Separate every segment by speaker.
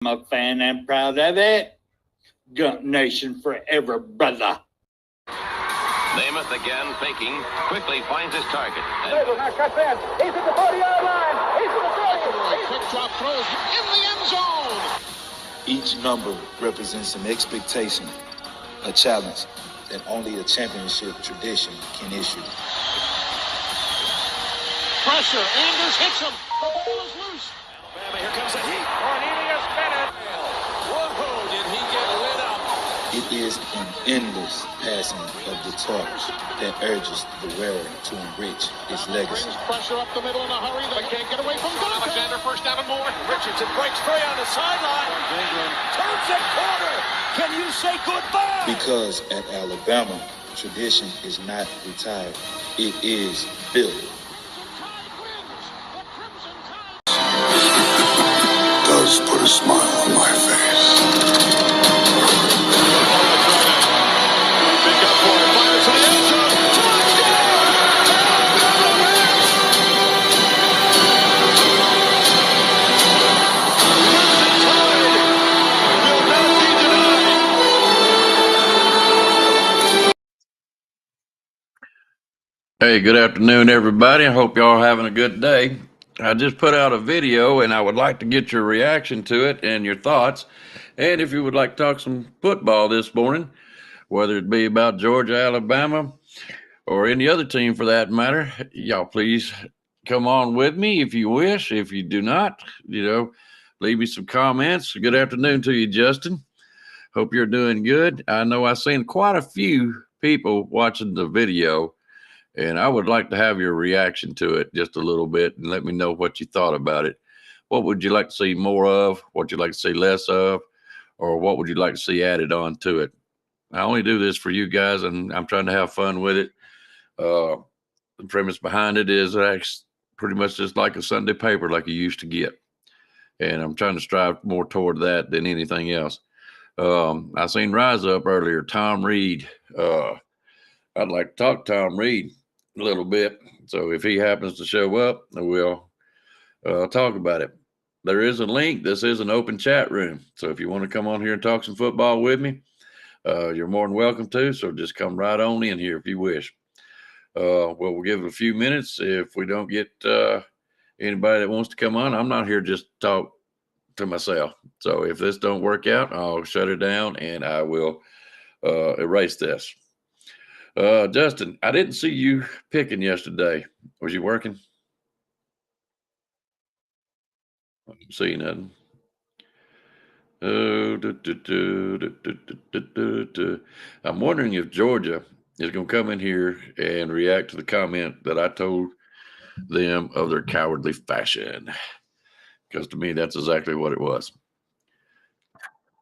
Speaker 1: I'm a fan and proud of it. Gump Nation forever, brother.
Speaker 2: Namath again faking, quickly finds his target.
Speaker 3: Now cuts in. He's at the 40-yard line. He's at the 30.
Speaker 4: Quick drop throws in the end zone.
Speaker 5: Each number represents an expectation, a challenge that only a championship tradition can issue.
Speaker 4: Pressure. Anders hits him. The ball is loose.
Speaker 3: Alabama, here comes the heat. Cornelius Bennett. Whoa, did he get lit up?
Speaker 5: It is an endless passing of the torch that urges the wearer to enrich his legacy.
Speaker 4: Pressure up the middle in a hurry. They can't get away from Dante.
Speaker 3: Alexander first down and more. Richardson breaks free on the sideline. Turns it corner. Can you say goodbye?
Speaker 5: Because at Alabama, tradition is not retired. It is built.
Speaker 6: Does put a smile on my face.
Speaker 7: Hey, good afternoon, everybody. I hope y'all are having a good day. I just put out a video, and I would like to get your reaction to it and your thoughts. And if you would like to talk some football this morning, whether it be about Georgia, Alabama, or any other team for that matter, y'all please come on with me if you wish. If you do not, leave me some comments. Good afternoon to you, Justin. Hope you're doing good. I know I've seen quite a few people watching the video, and I would like to have your reaction to it just a little bit and let me know what you thought about it. What would you like to see more of? What would you like to see less of? Or what would you like to see added on to it? I only do this for you guys, and I'm trying to have fun with it. The premise behind it is pretty much just like a Sunday paper like you used to get. And I'm trying to strive more toward that than anything else. I seen Rise Up earlier, Tom Reed. I'd like to talk to Tom Reed a little bit. So if he happens to show up, we'll talk about it. There is a link. This is an open chat room. So if you want to come on here and talk some football with me, you're more than welcome to. So just come right on in here if you wish. We'll give it a few minutes. If we don't get anybody that wants to come on, I'm not here just to talk to myself. So if this don't work out, I'll shut it down and I will erase this. Justin, I didn't see you picking yesterday. Was you working? I didn't see nothing. I'm wondering if Georgia is going to come in here and react to the comment that I told them of their cowardly fashion. Because to me, that's exactly what it was.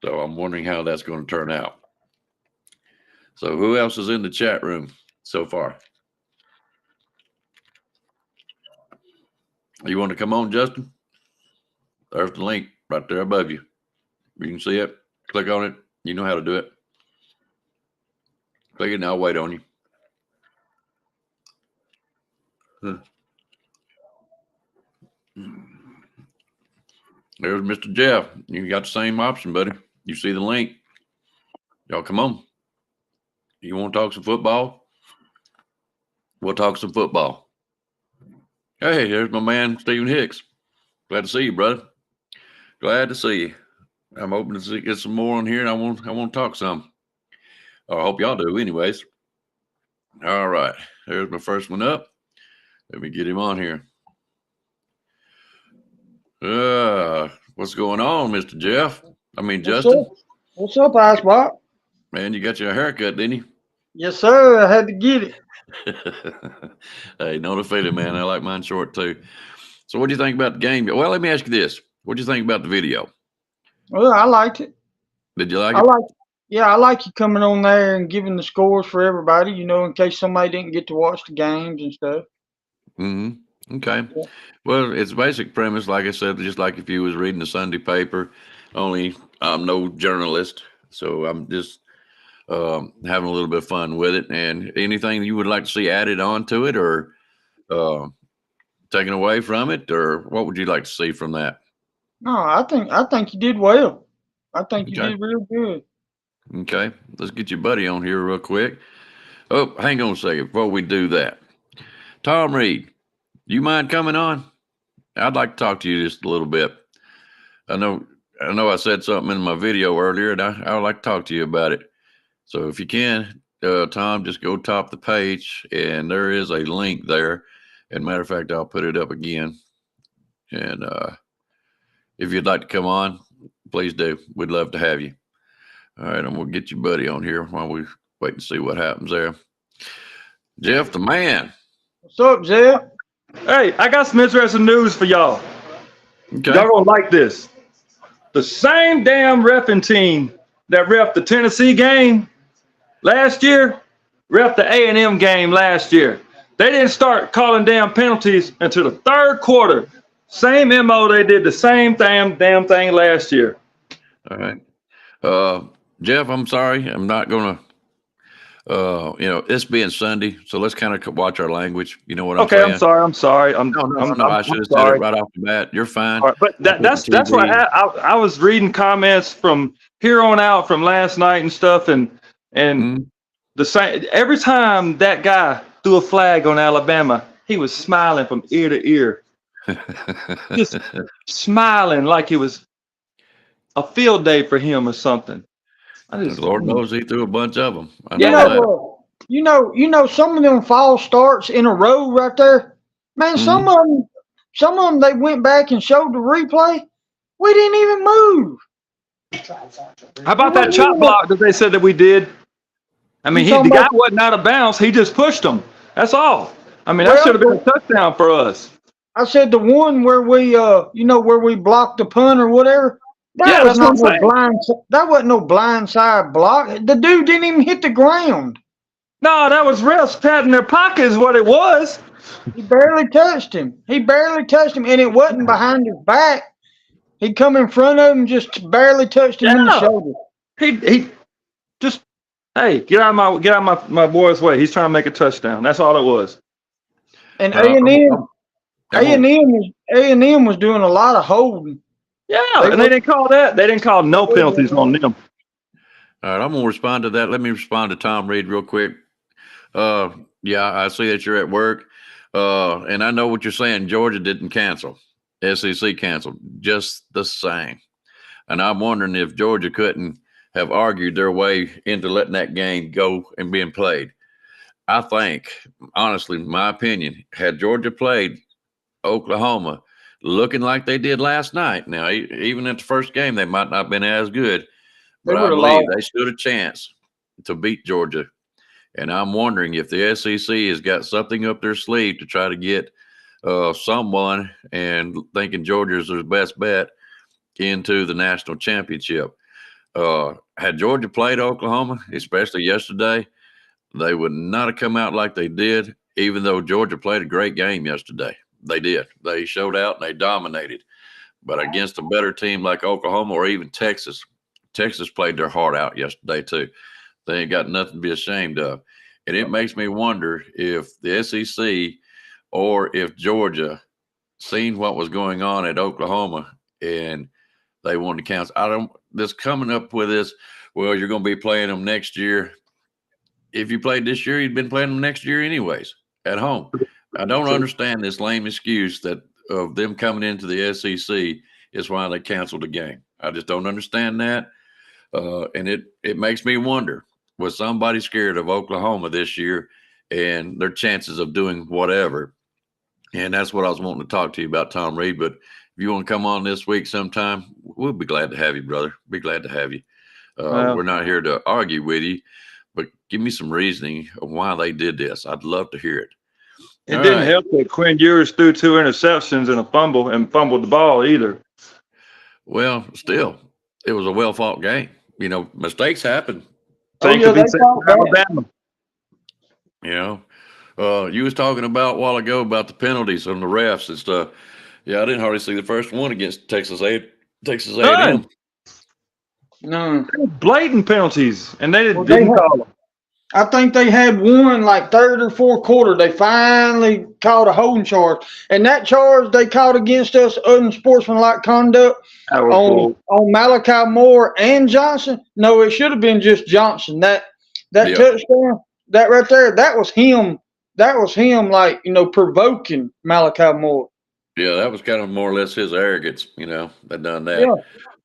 Speaker 7: So I'm wondering how that's going to turn out. So who else is in the chat room so far? You want to come on, Justin? There's the link right there above you. You can see it. Click on it. You know how to do it. Click it and I'll wait on you. There's Mr. Jeff. You got the same option, buddy. You see the link. Y'all come on. You want to talk some football? We'll talk some football. Hey, there's my man, Stephen Hicks. Glad to see you, brother. Glad to see you. I'm hoping to get some more on here, and I want to talk some. I hope y'all do anyways. All right. There's my first one up. Let me get him on here. What's going on, Mr. Jeff? I mean, Justin.
Speaker 8: What's up, Ice Bob?
Speaker 7: Man, you got your haircut, didn't you?
Speaker 8: Yes, sir. I had to get it.
Speaker 7: Hey, no defeated, man. I like mine short too. So what do you think about the game? Well, let me ask you this. What do you think about the video?
Speaker 8: Well, I liked it.
Speaker 7: Did you like it?
Speaker 8: I like you coming on there and giving the scores for everybody, in case somebody didn't get to watch the games and stuff.
Speaker 7: Mm-hmm. Okay.
Speaker 8: Yeah.
Speaker 7: Well, it's basic premise, like I said, just like if you was reading a Sunday paper, only I'm no journalist. So I'm just having a little bit of fun with it. And anything you would like to see added on to it or taken away from it, or what would you like to see from that?
Speaker 8: No, I think you did well. I think you
Speaker 7: Okay.
Speaker 8: did real good.
Speaker 7: Okay. Let's get your buddy on here real quick. Oh, hang on a second before we do that. Tom Reed, you mind coming on? I'd like to talk to you just a little bit. I know I said something in my video earlier, and I would like to talk to you about it. So if you can, Tom, just go top the page, and there is a link there. And matter of fact, I'll put it up again. And if you'd like to come on, please do. We'd love to have you. All right, and we'll get your buddy on here while we wait and see what happens there. Jeff, the man.
Speaker 8: What's up, Zeb?
Speaker 9: Hey, I got some interesting news for y'all.
Speaker 7: Okay.
Speaker 9: Y'all gonna like this. The same damn reffing team that reffed the Tennessee game last year, reffed the A&M game last year. They didn't start calling damn penalties until the third quarter. Same MO, they did the same damn thing last year.
Speaker 7: All right. Jeff, I'm sorry. I'm not going to, this being Sunday, so let's kind of watch our language. You know what I'm saying?
Speaker 9: Okay, I'm sorry.
Speaker 7: No, I should have said it right off the bat. You're fine.
Speaker 9: All right, but that's what I was reading comments from here on out from last night and stuff, and the same every time that guy threw a flag on Alabama, he was smiling from ear to ear, just smiling like it was a field day for him or something.
Speaker 7: Lord knows he threw a bunch of them. I
Speaker 8: You
Speaker 7: know
Speaker 8: know, you know, some of them false starts in a row right there. Man, some of them, they went back and showed the replay. We didn't even move.
Speaker 9: How about that chop block that they said that we did? I mean, the guy wasn't out of bounds. He just pushed him. That's all. I mean, that should have been a touchdown for us.
Speaker 8: I said the one where we, where we blocked the punt or whatever. That was not no blind. That wasn't no blindside block. The dude didn't even hit the ground.
Speaker 9: No, that was refs patting their pocket is what it was.
Speaker 8: He barely touched him. And it wasn't behind his back. He come in front of him, just barely touched him in the shoulder.
Speaker 9: He just, hey, get out of my boy's way. He's trying to make a touchdown. That's all it was.
Speaker 8: And A&M was doing a lot of holding.
Speaker 9: Yeah, and they didn't call that. They didn't call no penalties on them.
Speaker 7: All right, I'm going to respond to that. Let me respond to Tom Reed real quick. Yeah, I see that you're at work. And I know what you're saying. Georgia didn't cancel. SEC canceled just the same. And I'm wondering if Georgia couldn't have argued their way into letting that game go and being played. I think, honestly, my opinion, had Georgia played Oklahoma looking like they did last night. Now, even at the first game, they might not have been as good, but I believe they stood a chance to beat Georgia. And I'm wondering if the SEC has got something up their sleeve to try to get someone, and thinking Georgia's their best bet, into the national championship. Had Georgia played Oklahoma, especially yesterday, they would not have come out like they did, even though Georgia played a great game yesterday. They did. They showed out and they dominated. But against a better team like Oklahoma or even Texas, Texas played their heart out yesterday too. They ain't got nothing to be ashamed of. And it makes me wonder if the SEC or if Georgia seen what was going on at Oklahoma and they wanted to cancel. This coming up with this, well, you're going to be playing them next year. If you played this year, you'd been playing them next year anyways at home. I don't understand this lame excuse that of them coming into the SEC is why they canceled the game. I just don't understand that. And it makes me wonder, was somebody scared of Oklahoma this year and their chances of doing whatever? And that's what I was wanting to talk to you about, Tom Reed. But if you want to come on this week sometime, we'll be glad to have you, brother. Be glad to have you. We're not here to argue with you, but give me some reasoning of why they did this. I'd love to hear it.
Speaker 9: It didn't help that Quinn Ewers threw 2 interceptions and a fumble and fumbled the ball either.
Speaker 7: Well, still, it was a well-fought game. You know, mistakes happen.
Speaker 9: Same could be said for Alabama.
Speaker 7: You know, you was talking about a while ago about the penalties on the refs and stuff. Yeah, I didn't hardly see the first one against Texas A&M.
Speaker 8: No.
Speaker 9: Blatant penalties, and they didn't call them.
Speaker 8: I think they had one like third or fourth quarter. They finally called a holding charge, and that charge they called against us unsportsmanlike conduct
Speaker 9: That was
Speaker 8: on
Speaker 9: bull.
Speaker 8: Malachi Moore and Johnson. No, it should have been just Johnson. That
Speaker 7: Yeah.
Speaker 8: touchdown, that right there, that was him. That was him, like provoking Malachi Moore.
Speaker 7: Yeah, that was kind of more or less his arrogance, that done
Speaker 8: Yeah,
Speaker 7: that. Now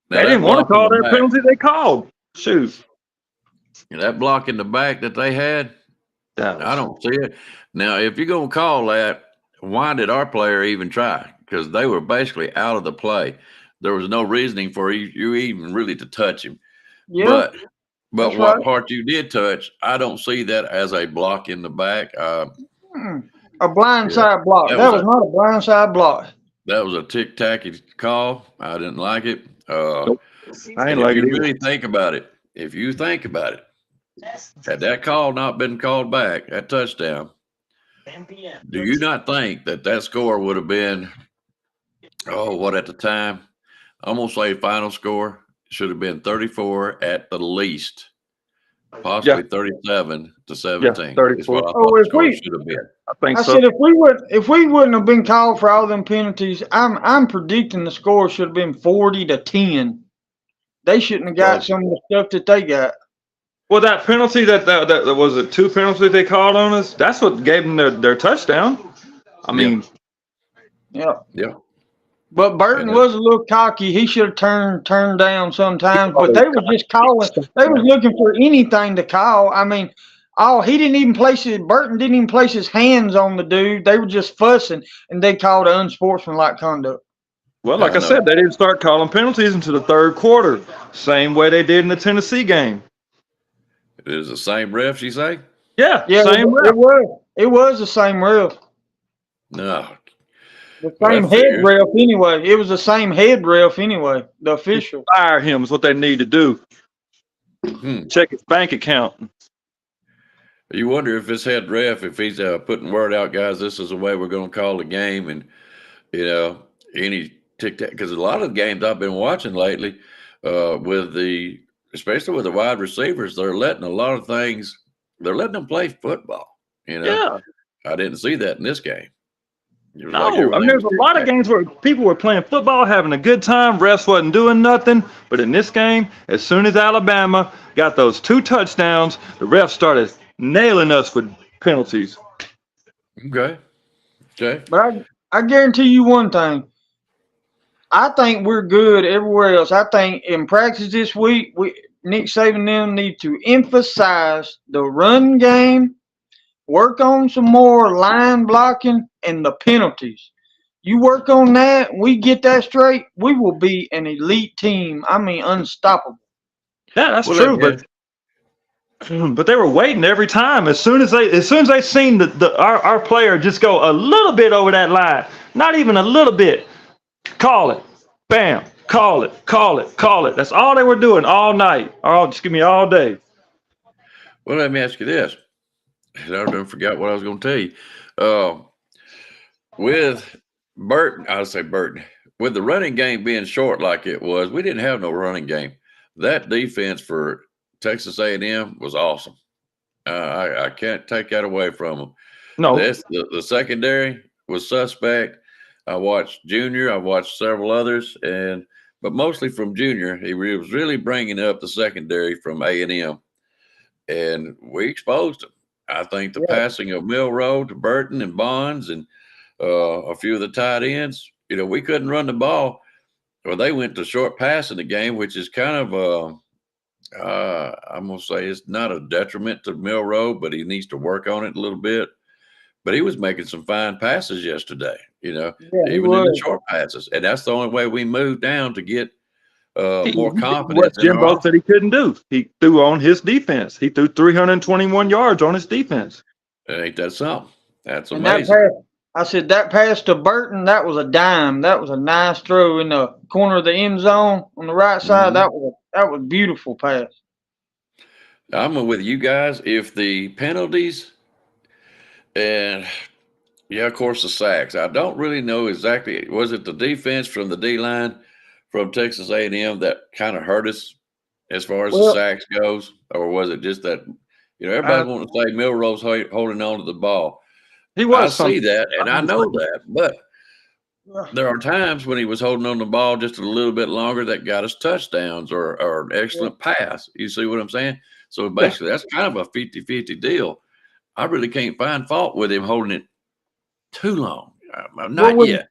Speaker 9: They
Speaker 7: that
Speaker 9: didn't want to
Speaker 7: block in
Speaker 9: call
Speaker 7: the
Speaker 9: that
Speaker 7: back,
Speaker 9: penalty they called. Shoot.
Speaker 7: that block in the back that they had, I don't see it. Now, if you're gonna call that, why did our player even try? Because they were basically out of the play. There was no reasoning for you even really to touch him.
Speaker 8: yeah,
Speaker 7: But
Speaker 8: that's
Speaker 7: what
Speaker 8: right.
Speaker 7: part you did touch, I don't see that as a block in the back.
Speaker 8: A
Speaker 7: Yeah,
Speaker 8: blindside block.
Speaker 7: that
Speaker 8: That
Speaker 7: was
Speaker 8: was
Speaker 7: a
Speaker 8: not a blindside block.
Speaker 7: tic tacky call. I didn't like it.
Speaker 9: Nope. I ain't
Speaker 7: And if
Speaker 9: like
Speaker 7: you
Speaker 9: it either.
Speaker 7: really think about it, had that call not been called back, that touchdown, do you not think that score would have been, what at the time? I'm going to say final score should have been 34 at the least, possibly 37 to 17 is
Speaker 9: 34.
Speaker 7: what I
Speaker 8: Oh,
Speaker 7: thought the
Speaker 8: if
Speaker 7: score
Speaker 8: we,
Speaker 7: should have been.
Speaker 9: I think
Speaker 8: I
Speaker 9: so.
Speaker 8: said if we wouldn't have been called for all them penalties, I'm predicting the score should have been 40-10. They shouldn't have got
Speaker 7: Close.
Speaker 8: some of the stuff that they got.
Speaker 9: Well, that penalty that was it 2 penalties they called on us. That's what gave them their touchdown. I mean,
Speaker 8: Yeah.
Speaker 7: Yeah.
Speaker 8: But Burton
Speaker 7: And
Speaker 8: was a little cocky. He should have turned down sometimes. But they were just calling. They was looking for anything to call. I mean, he didn't even Burton didn't even place his hands on the dude. They were just fussing, and they called it unsportsmanlike conduct.
Speaker 9: well,
Speaker 7: I
Speaker 9: like I
Speaker 7: know.
Speaker 9: said, they didn't start calling penalties until the third quarter. Same way they did in the Tennessee game.
Speaker 7: It is the same refs, you say?
Speaker 9: Yeah,
Speaker 8: Yeah,
Speaker 9: same
Speaker 8: it
Speaker 9: ref.
Speaker 8: was. It was the same ref.
Speaker 7: No.
Speaker 8: The
Speaker 7: Well,
Speaker 8: same
Speaker 7: that
Speaker 8: head
Speaker 7: figures.
Speaker 8: ref anyway. It was the same head ref anyway. The official.
Speaker 9: Fire him is what they need to do. Check his bank account.
Speaker 7: You wonder if this head ref, if he's putting word out, guys, this is the way we're going to call the game, and any tic tac. Because a lot of the games I've been watching lately, especially with the wide receivers, they're letting a lot of things. They're letting them play football.
Speaker 9: Yeah.
Speaker 7: I didn't see that in this game. It was
Speaker 9: No,
Speaker 7: like
Speaker 9: I mean,
Speaker 7: everything
Speaker 9: there's
Speaker 7: was
Speaker 9: a lot of games where people were playing football, having a good time. Refs wasn't doing nothing. But in this game, as soon as Alabama got those 2 touchdowns, the refs started nailing us with penalties.
Speaker 7: Okay.
Speaker 8: But I guarantee you one thing. I think we're good everywhere else. I think in practice this week, Nick Saban and them need to emphasize the run game, work on some more line blocking, and the penalties. You work on that, we get that straight, we will be an elite team. I mean, unstoppable.
Speaker 9: Yeah, that's
Speaker 7: Well,
Speaker 9: true. But they were waiting every time. As soon as they seen our player just go a little bit over that line, not even a little bit, call it, bam, call it. That's all they were doing all night. Just give me all day.
Speaker 7: Well, let me ask you this. I don't forgot what I was going to tell you. With Burton, I'll say Burton, with the running game being short like it was, we didn't have no running game. That defense for Texas A&M was awesome. I can't take that away from them.
Speaker 9: No,
Speaker 7: The secondary was suspect. I watched Junior. I watched several others, but mostly from Junior. He was really bringing up the secondary from A&M, and we exposed him. I think the passing of Milroe to Burton and Bonds and a few of the tight ends, we couldn't run the ball. Well, they went to short pass in the game, which is kind of I'm going to say it's not a detriment to Milroe, but he needs to work on it a little bit. But he was making some fine passes yesterday, even in the short passes. And that's the only way we moved down to get more confidence.
Speaker 9: What Jimbo said he couldn't do. He threw on his defense. He threw 321 yards on his defense.
Speaker 7: Ain't that something? That's
Speaker 8: And
Speaker 7: amazing.
Speaker 8: I said that pass to Burton, that was a dime. That was a nice throw in the corner of the end zone on the right side. That was a beautiful pass.
Speaker 7: I'm with you guys. If the penalties and of course the sacks. I don't really know exactly. Was it the defense from the D line from Texas A&M that kind of hurt us as far as the sacks goes, or was it just that You know, everybody's wanting to say Milrose holding on to the ball.
Speaker 9: He
Speaker 7: I
Speaker 9: was
Speaker 7: see that, and I know that, but
Speaker 8: Yeah.
Speaker 7: there are times when he was holding on the ball just a little bit longer that got us touchdowns or an excellent pass. You see what I'm saying? So basically, that's kind of a 50-50 deal. I really can't find fault with him holding it too long. Not yet.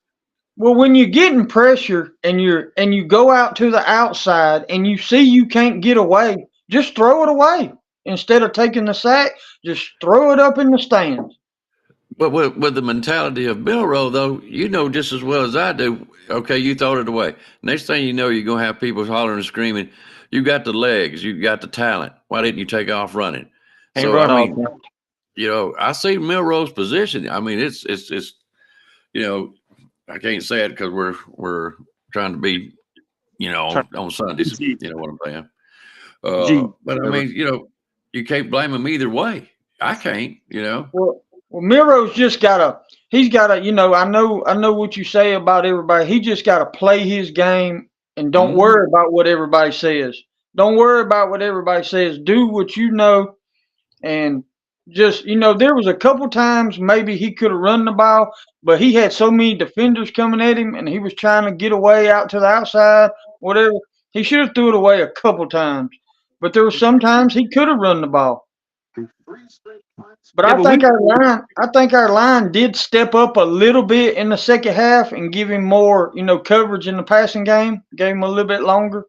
Speaker 8: Well, when you're getting pressure and you go out to the outside and you see you can't get away, just throw it away instead of taking the sack. Just throw it up in the stands.
Speaker 7: But with the mentality of Milroe, though, you know just as well as I do. Okay, you throw it away. Next thing you know, you're gonna have people hollering and screaming. You got the legs, you got the talent. Why didn't you take off running?
Speaker 9: Can't run all time.
Speaker 7: You know, I see Milroe's position. I mean, it's you know, I can't say it because we're trying to be, you know, on Sundays. You know what I'm saying? But I mean, you know, you can't blame him either way. I can't. You know.
Speaker 8: Well, Miro's just he's gotta, you know, I know what you say about everybody. He just gotta play his game and don't worry about what everybody says. Don't worry about what everybody says. Do what you know, and just, you know, there was a couple times maybe he could have run the ball, but he had so many defenders coming at him and he was trying to get away out to the outside, whatever. He should have threw it away a couple times. But there were sometimes he could have run the ball. But I think our line did step up a little bit in the second half and give him more, you know, coverage in the passing game. Gave him a little bit longer.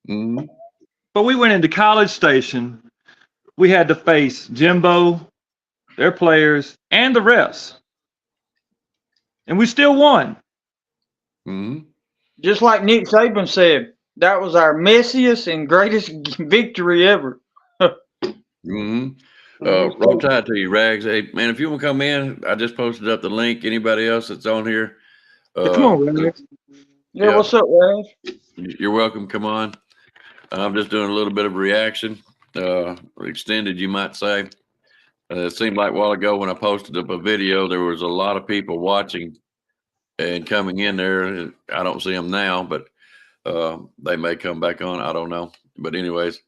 Speaker 9: But we went into College Station. We had to face Jimbo, their players, and the refs, and we still won.
Speaker 8: Just like Nick Saban said, that was our messiest and greatest victory ever.
Speaker 7: Roll Tide to you, Rags. Hey, man, if you want to come in, I just posted up the link. Anybody else that's on here?
Speaker 9: Come on, Rags.
Speaker 8: Yeah, what's up, Rags?
Speaker 7: You're welcome. Come on. I'm just doing a little bit of reaction. Extended, you might say. It seemed like a while ago when I posted up a video, there was a lot of people watching and coming in there. I don't see them now, but they may come back on. I don't know. But anyways,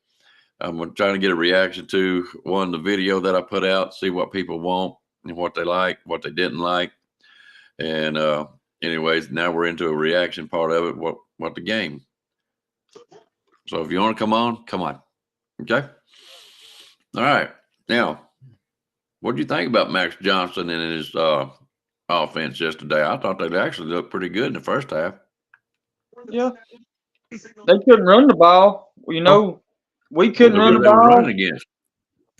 Speaker 7: I'm trying to get a reaction to the video that I put out, see what people want and what they like, what they didn't like. And anyways, now we're into a reaction part of it, what the game. So if you want to come on, come on. Okay? All right. Now, what do you think about Max Johnson and his offense yesterday? I thought they actually looked pretty good in the first half.
Speaker 8: Yeah. They couldn't run the ball. You know, we couldn't run the ball.
Speaker 7: Running against.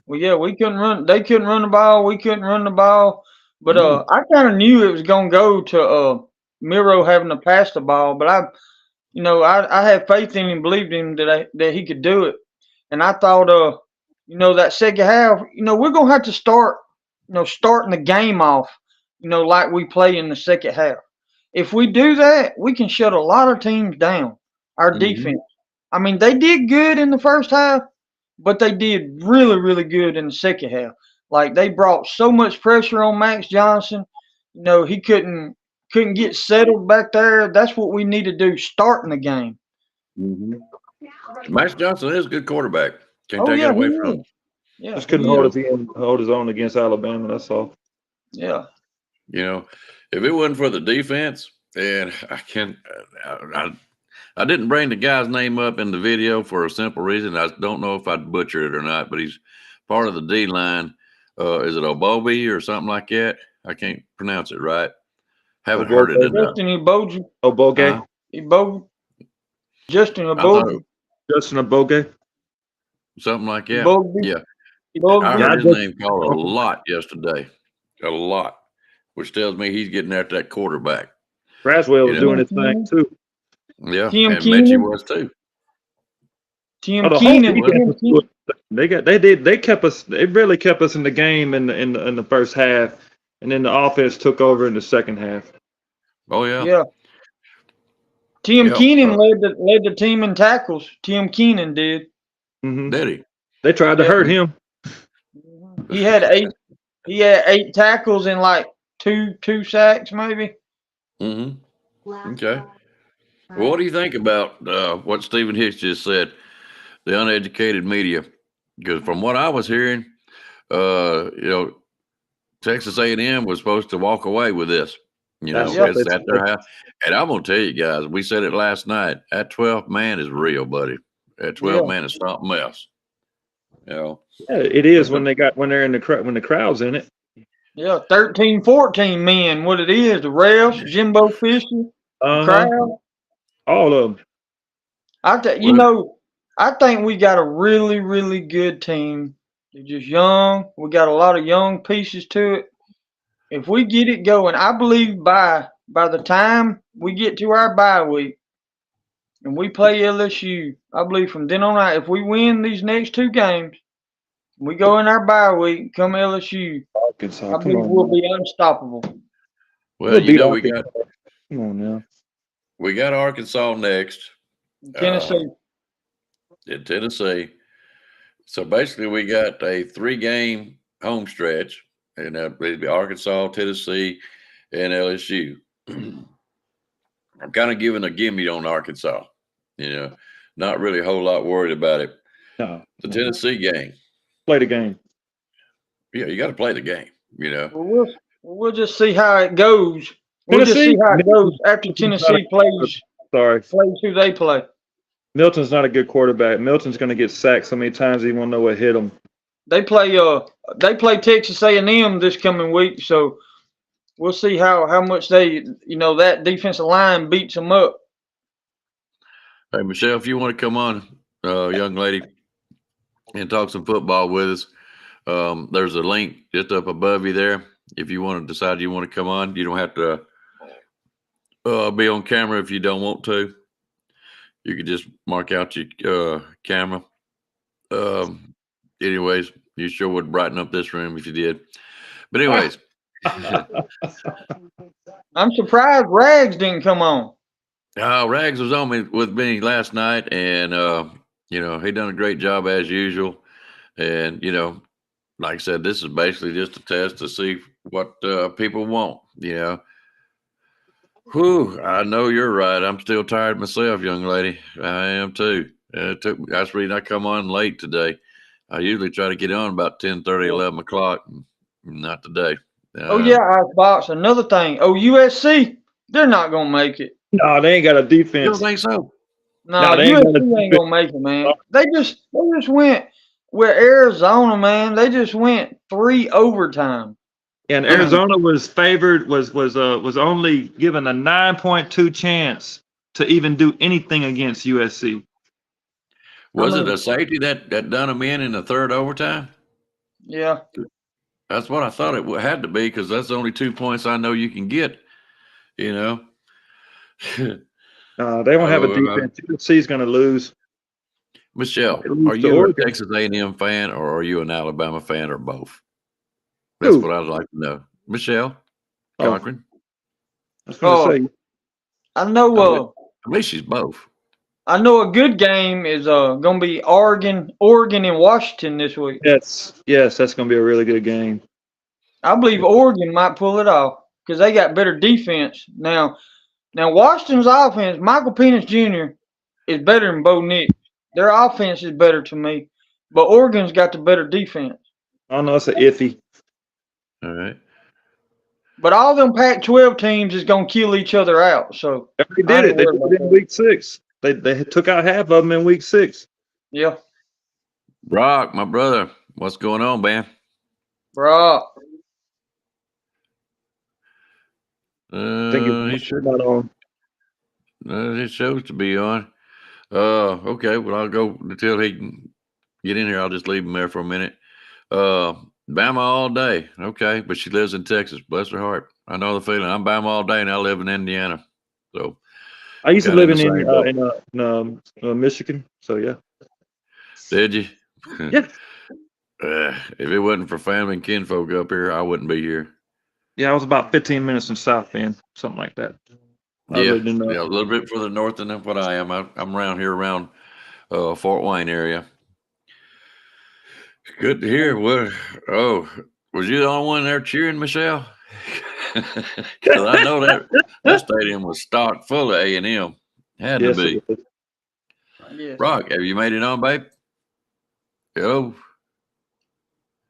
Speaker 8: Well, yeah, we couldn't run. They couldn't run the ball. We couldn't run the ball. But I kind of knew it was going to go to Miro having to pass the ball. But I had faith in him, believed in him that he could do it. And I thought, that second half, we're going to have to start, starting the game off, like we play in the second half. If we do that, we can shut a lot of teams down, our defense. I mean, they did good in the first half, but they did really, really good in the second half. Like, they brought so much pressure on Max Johnson. He couldn't get settled back there. That's what we need to do, starting the game.
Speaker 7: Max Johnson is a good quarterback. Can't take it away from him.
Speaker 8: Yeah,
Speaker 9: just couldn't hold his own against Alabama. That's all.
Speaker 8: Yeah.
Speaker 7: If it wasn't for the defense, and I didn't bring the guy's name up in the video for a simple reason. I don't know if I'd butcher it or not, but he's part of the D line. Is it Obobi or something like that? I can't pronounce it right. Haven't heard it enough.
Speaker 8: Justin Iboji.
Speaker 9: Oboge.
Speaker 8: Justin Iboji.
Speaker 9: Justin Oboge.
Speaker 7: Something like that.
Speaker 8: Iboji.
Speaker 7: Yeah.
Speaker 8: Iboji.
Speaker 7: I heard his name called a lot yesterday. A lot. Which tells me he's getting after that quarterback.
Speaker 9: Braswell was doing his thing too.
Speaker 7: Yeah,
Speaker 8: Tim
Speaker 7: and Mitchie was too.
Speaker 8: Tim Keenan.
Speaker 9: They really kept us in the game in the first half, and then the offense took over in the second half.
Speaker 7: Oh yeah.
Speaker 8: Yeah. Tim Keenan led the team in tackles. Tim Keenan did.
Speaker 7: Did he?
Speaker 9: They tried to hurt him.
Speaker 8: He had 8 tackles and like two sacks maybe.
Speaker 7: Okay. Well, what do you think about what Stephen Hicks just said, the uneducated media? Because from what I was hearing, Texas A&M was supposed to walk away with this.
Speaker 9: That's
Speaker 8: what
Speaker 7: It's at their house. And I'm going to tell you guys, we said it last night. That 12th man is real, buddy. That 12th man is something else.
Speaker 9: Yeah, it is when they're in when the crowd's in it.
Speaker 8: Yeah, 13, 14 men. What it is, the refs, Jimbo Fisher, the crowd.
Speaker 9: All of them.
Speaker 8: I think we got a really, really good team. They're just young. We got a lot of young pieces to it. If we get it going, I believe by the time we get to our bye week and we play LSU, I believe from then on out, if we win these next 2 games, we go in our bye week, come LSU,
Speaker 9: Arkansas,
Speaker 8: I believe we'll be unstoppable.
Speaker 7: Well, we got.
Speaker 9: Come on now.
Speaker 7: We got Arkansas next.
Speaker 8: Tennessee.
Speaker 7: In Tennessee. So basically, we got a 3-game home stretch, and it'll be Arkansas, Tennessee, and LSU. I'm kind of giving a gimme on Arkansas. Not really a whole lot worried about it.
Speaker 9: No.
Speaker 7: The Tennessee game.
Speaker 9: Play the game.
Speaker 7: Yeah, you got to play the game.
Speaker 8: We'll just see how it goes. We'll just see how it goes after Tennessee plays who they play.
Speaker 9: Milton's not a good quarterback. Milton's going to get sacked so many times he won't know what hit him.
Speaker 8: They play Texas A&M this coming week, so we'll see how much that defensive line beats them up.
Speaker 7: Hey, Michelle, if you want to come on, young lady, and talk some football with us, there's a link just up above you there. If you want to decide you want to come on, you don't have to be on camera if you don't want to. You could just mark out your camera. Anyways, you sure would brighten up this room if you did. But anyways.
Speaker 8: I'm surprised Rags didn't come on.
Speaker 7: Rags was on with me last night, and, he done a great job as usual. And, like I said, this is basically just a test to see what people want, Whew, I know you're right. I'm still tired myself, young lady. I am too. That's the reason I come on late today. I usually try to get on about 10:30, 11 o'clock. Not today.
Speaker 8: Icebox. Another thing. USC, they're not going to make it.
Speaker 9: No, they ain't got a defense.
Speaker 7: You don't think so?
Speaker 8: No, USC ain't going to make it, man. They just went with Arizona, man. They just went 3 overtime.
Speaker 9: And Arizona was favored, was only given a 9.2 chance to even do anything against USC.
Speaker 7: Was it a safety that done them in the 3rd overtime?
Speaker 8: Yeah.
Speaker 7: That's what I thought it had to be, because that's the only 2 points I know you can get, They won't
Speaker 9: have a defense. USC's going to lose.
Speaker 7: Michelle, are you a Texas A&M fan, or are you an Alabama fan, or both? That's what I'd like to know. Michelle Cochran.
Speaker 9: I was going to say.
Speaker 8: I know.
Speaker 7: At least she's both.
Speaker 8: I know a good game is going to be Oregon and Washington this week.
Speaker 9: Yes, that's going to be a really good game.
Speaker 8: I believe Oregon might pull it off because they got better defense. Now Washington's offense, Michael Penix Jr. is better than Bo Nix. Their offense is better to me, but Oregon's got the better defense.
Speaker 9: I don't know, it's an iffy.
Speaker 7: All right.
Speaker 8: But all them Pac-12 teams is going to kill each other out. So
Speaker 9: they did it. They did it in week 6. They took out half of them in week 6.
Speaker 8: Yeah.
Speaker 7: Brock, my brother, what's going on, man?
Speaker 8: Brock.
Speaker 7: He should not on. It shows to be on. Okay. Well, I'll go until he can get in here. I'll just leave him there for a minute. Bama all day. Okay. But she lives in Texas. Bless her heart. I know the feeling. I'm Bama all day, and I live in Indiana. So
Speaker 9: I used to live in Michigan. So, yeah.
Speaker 7: Did you?
Speaker 9: Yeah.
Speaker 7: If it wasn't for family and kinfolk up here, I wouldn't be here.
Speaker 9: Yeah, I was about 15 minutes from South Bend, something like that.
Speaker 7: Yeah, a little bit further north than what I am. I'm around here, around Fort Wayne area. Good to hear. Was you the only one there cheering, Michelle? Because I know that stadium was stocked full of A&M. Had to be.
Speaker 8: Yes.
Speaker 7: Brock, have you made it on, babe? Hello.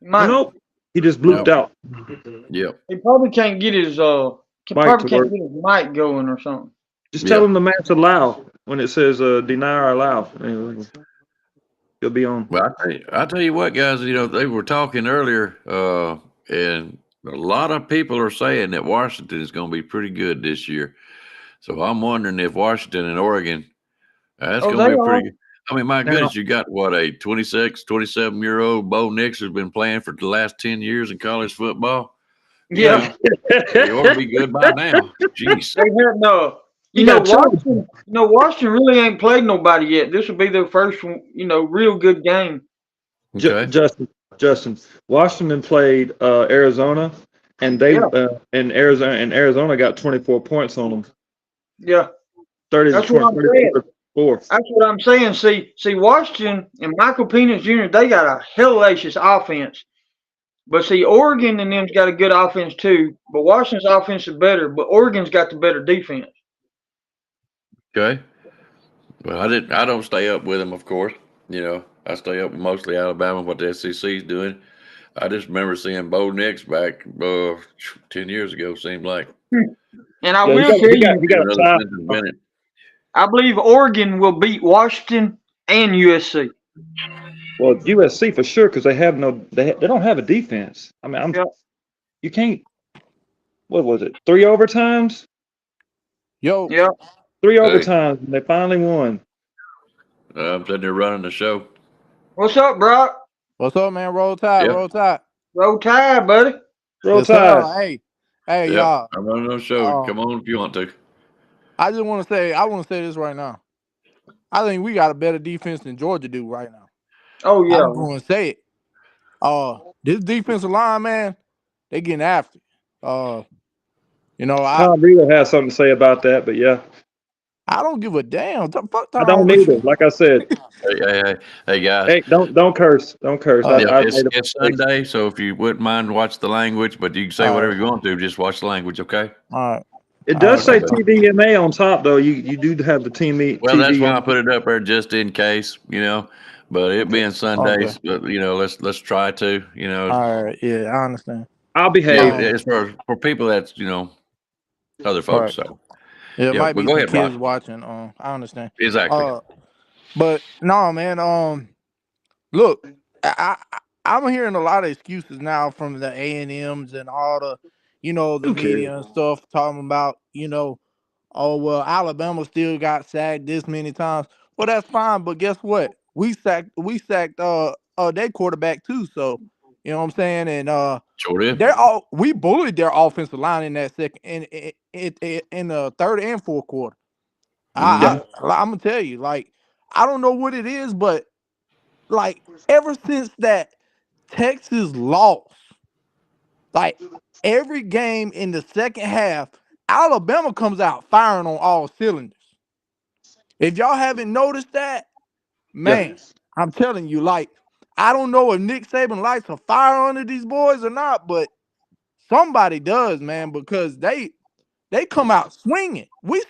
Speaker 9: Nope. He just blooped out.
Speaker 7: Yep.
Speaker 8: He probably can't get his
Speaker 9: Mic to work.
Speaker 8: get his mic going or something.
Speaker 9: Just tell him to match allow when it says deny or allow. Anyway, he'll be on.
Speaker 7: Well, I tell you what, guys. They were talking earlier, and a lot of people are saying that Washington is going to be pretty good this year. So I'm wondering if Washington and Oregon, that's going to be pretty good. I mean, my goodness, you got a 26, 27-year-old Bo Nix has been playing for the last 10 years in college football.
Speaker 8: Yeah.
Speaker 7: They ought to be good by now. Jeez.
Speaker 8: They have no. Washington really ain't played nobody yet. This will be their first, real good game.
Speaker 7: Okay.
Speaker 9: Justin, Washington played Arizona, and and Arizona got 24 points on them.
Speaker 8: Yeah.
Speaker 9: 30 to 24.
Speaker 8: That's what I'm saying. See, Washington and Michael Penix Jr., they got a hellacious offense. But see, Oregon and them's got a good offense too. But Washington's offense is better, but Oregon's got the better defense.
Speaker 7: Okay. Well, I don't stay up with them, of course. I stay up with mostly Alabama, what the SEC is doing. I just remember seeing Bo Nix back 10 years ago, seemed like.
Speaker 8: And I will tell
Speaker 7: you,
Speaker 8: I believe Oregon will beat Washington and USC.
Speaker 9: Well, USC for sure, because they don't have a defense. I mean, you can't. What was it? 3 overtimes?
Speaker 10: Yo.
Speaker 8: Yeah.
Speaker 9: 3 overtimes, and they finally won.
Speaker 7: I'm sitting there running the show.
Speaker 8: What's up, Brock?
Speaker 10: What's up, man? Roll Tide,
Speaker 7: Yep.
Speaker 10: Roll Tide.
Speaker 8: Roll Tide, buddy.
Speaker 9: Roll Tide.
Speaker 10: Hey, y'all.
Speaker 7: I'm running the show. Come on if you want to.
Speaker 10: I want to say this right now. I think we got a better defense than Georgia do right now.
Speaker 8: Oh, yeah.
Speaker 10: I'm going to say it. This defensive line, man, they getting after it. Tom
Speaker 9: Reeder has something to say about that, but yeah.
Speaker 10: I don't give a damn. Fuck Tom.
Speaker 9: I don't either. Like I said.
Speaker 7: Hey, guys.
Speaker 9: Hey, don't curse. Don't curse.
Speaker 7: It's Sunday, so if you wouldn't mind, watch the language, but you can say whatever you want to. Just watch the language, okay?
Speaker 10: All right.
Speaker 9: It does say TVMA on top, though. You do have the TV.
Speaker 7: Well, that's why I put it up there just in case, But it being Sundays, let's try to,
Speaker 10: All right. Yeah, I understand.
Speaker 9: I'll behave.
Speaker 7: It's for people that's other folks.
Speaker 10: Right.
Speaker 7: So
Speaker 10: yeah, it might be
Speaker 7: go
Speaker 10: some
Speaker 7: ahead,
Speaker 10: kids
Speaker 7: Rob.
Speaker 10: watching. I understand.
Speaker 7: Exactly.
Speaker 10: But no, man. Look, I'm hearing a lot of excuses now from the A&Ms and all the, the media and stuff talking about, oh well, Alabama still got sacked this many times. Well, that's fine, but guess what? We sacked their quarterback too. So, you know what I'm saying? And
Speaker 7: sure did.
Speaker 10: we bullied their offensive line in that second in the third and fourth quarter. I'm gonna tell you, like, I don't know what it is, but like ever since that Texas lost, like every game in the second half, Alabama comes out firing on all cylinders. If y'all haven't noticed that, man, I'm telling you, like, I don't know if Nick Saban lights a fire under these boys or not, but somebody does, man, because they come out swinging. We've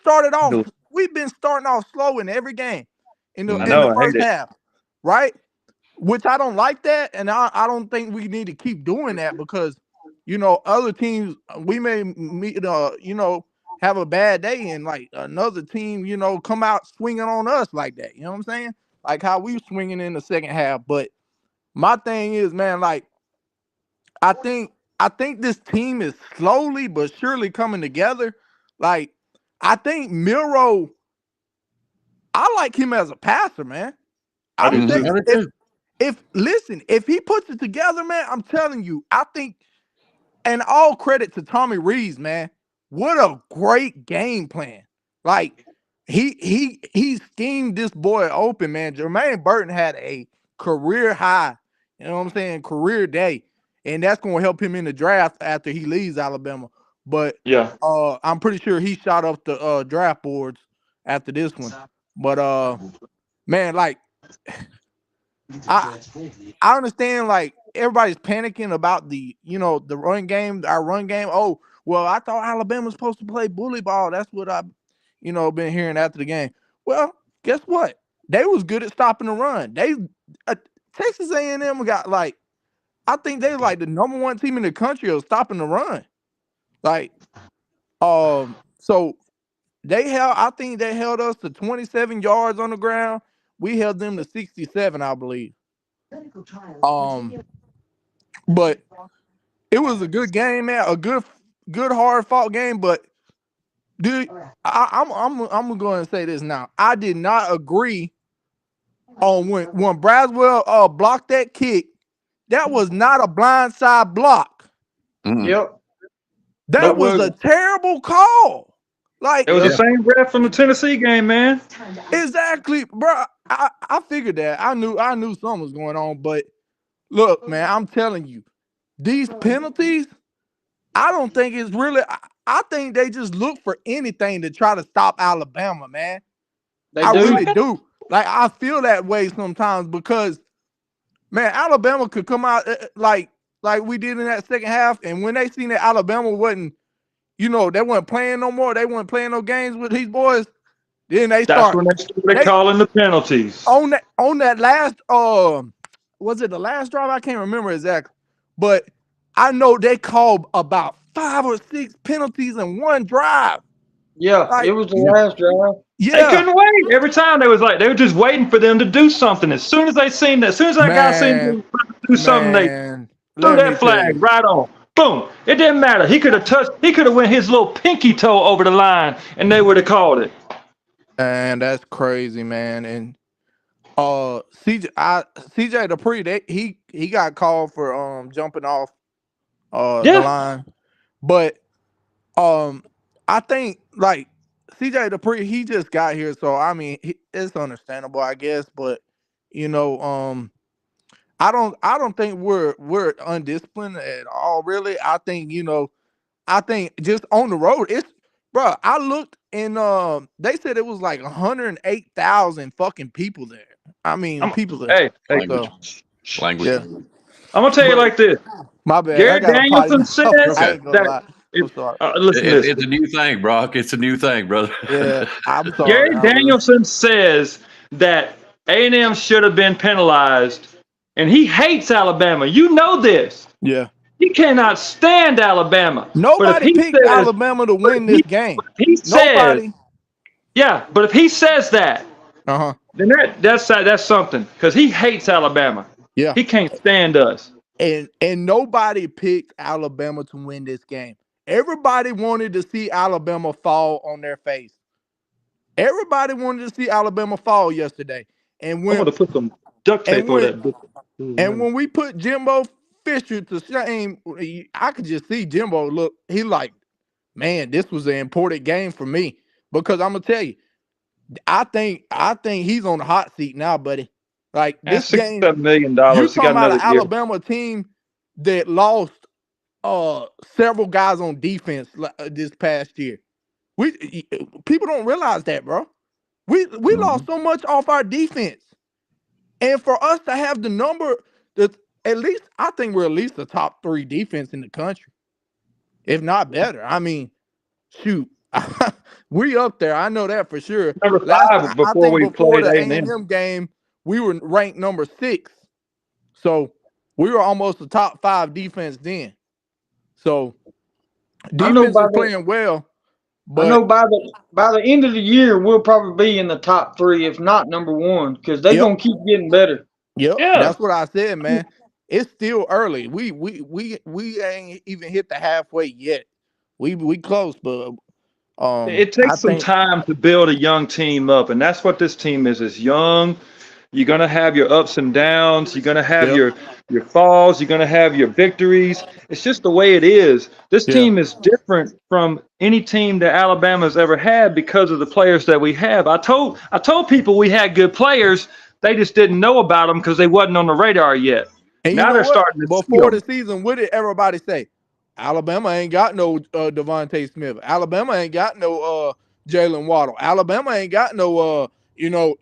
Speaker 10: been starting off slow in every game in the first half, right? Which I don't like that, and I don't think we need to keep doing that because, other teams, we may meet, have a bad day and like another team, come out swinging on us like that. You know what I'm saying? Like how we swinging in the second half. But my thing is, man, like I think this team is slowly but surely coming together. Like I think Milroe, I like him as a passer, man. If he puts it together, man, I'm telling you, I think, and all credit to Tommy Rees, man. What a great game plan. Like he schemed this boy open, man. Jermaine Burton had a career high, you know what I'm saying, career day. And that's going to help him in the draft after he leaves Alabama. But I'm pretty sure he shot up the draft boards after this one. But man, like I understand, like everybody's panicking about the run game, our run game. Oh, well, I thought Alabama was supposed to play bully ball. That's what I've been hearing after the game. Well, guess what? They was good at stopping the run. Texas A&M got like I think they like the number one team in the country of stopping the run. Like, so I think they held us to 27 yards on the ground. We held them to 67, I believe. But it was a good game, man. A good hard fought game. But dude, I'm going to say this now. I did not agree on when Braswell blocked that kick. That was not a blindside block.
Speaker 8: Yep.
Speaker 10: That was a terrible call. Like,
Speaker 9: it was the same ref from the Tennessee game, man.
Speaker 10: Exactly, bro. I figured that. I knew something was going on. But look, man, I'm telling you, these penalties, I don't think it's really. I think they just look for anything to try to stop Alabama, man. I really do. Like, I feel that way sometimes because, man, Alabama could come out like we did in that second half, and when they seen that Alabama wasn't, they weren't playing no more, they weren't playing no games with these boys, then they
Speaker 9: That's when they started calling the penalties.
Speaker 10: On that last, was it the last drive? I can't remember exactly, but I know they called about 5 or 6 penalties in one drive.
Speaker 8: Yeah, it was the last drive.
Speaker 10: Yeah,
Speaker 9: they couldn't wait. Every time they were just waiting for them to do something. As soon as that guy seen them do something, they threw that flag right on. Boom! It didn't matter. He could have went his little pinky toe over the line, and they would have called it.
Speaker 10: And that's crazy, man. And CJ Dupree, he got called for jumping off the line, but I think like CJ Dupree, he just got here, so I mean it's understandable, I guess. But I don't think we're undisciplined at all, really. I think just on the road, bro. I looked and they said it was like 108,000 fucking people there. I mean, people there.
Speaker 9: Hey,
Speaker 7: language.
Speaker 10: Yeah.
Speaker 9: I'm gonna tell you like this.
Speaker 10: My bad.
Speaker 9: Garrett Danielson says that.
Speaker 10: I'm sorry.
Speaker 7: It's a new thing, Brock. It's a new thing, brother.
Speaker 10: Yeah, I'm sorry.
Speaker 9: Gary Danielson says that A&M should have been penalized, and he hates Alabama. You know this.
Speaker 10: Yeah.
Speaker 9: He cannot stand Alabama.
Speaker 10: Nobody picked Alabama to win this game.
Speaker 9: Nobody. Yeah, but if he says that, then that's something, because he hates Alabama.
Speaker 10: Yeah.
Speaker 9: He can't stand us.
Speaker 10: And nobody picked Alabama to win this game. Everybody wanted to see Alabama fall on their face. Everybody wanted to see Alabama fall yesterday. And when
Speaker 9: I'm gonna put some duct tape over that.
Speaker 10: And when we put Jimbo Fisher to shame, I could just see Jimbo look. He like, man, this was an important game for me, because I'm gonna tell you, I think he's on the hot seat now, buddy. Like, this game,
Speaker 9: $67 million.
Speaker 10: You're talking about an Alabama team that lost several guys on defense this past year. People don't realize that, bro. We lost so much off our defense, and for us to have the number that at least, I think we're at least the top 3 defense in the country, if not better. I mean, shoot, we up there. I know that for sure.
Speaker 9: Number 5 before
Speaker 10: the
Speaker 9: A&M.
Speaker 10: A&M game, we were ranked number 6, so we were almost the top 5 defense then. So defense is playing well. But
Speaker 8: I know by the end of the year, we'll probably be in the top 3, if not number 1, because they're gonna keep getting better.
Speaker 10: Yep, that's what I said, man. It's still early. We ain't even hit the halfway yet. We close, but
Speaker 9: it takes some time to build a young team up, and that's what this team is. It's young. You're gonna have your ups and downs. You're gonna have your falls. You're gonna have your victories. It's just the way it is. This team is different from any team that Alabama's ever had because of the players that we have. I told people we had good players. They just didn't know about them because they wasn't on the radar yet.
Speaker 10: And
Speaker 9: now they're starting to
Speaker 10: before the season. What did everybody say? Alabama ain't got no Devontae Smith. Alabama ain't got no Jalen Waddle. Alabama ain't got no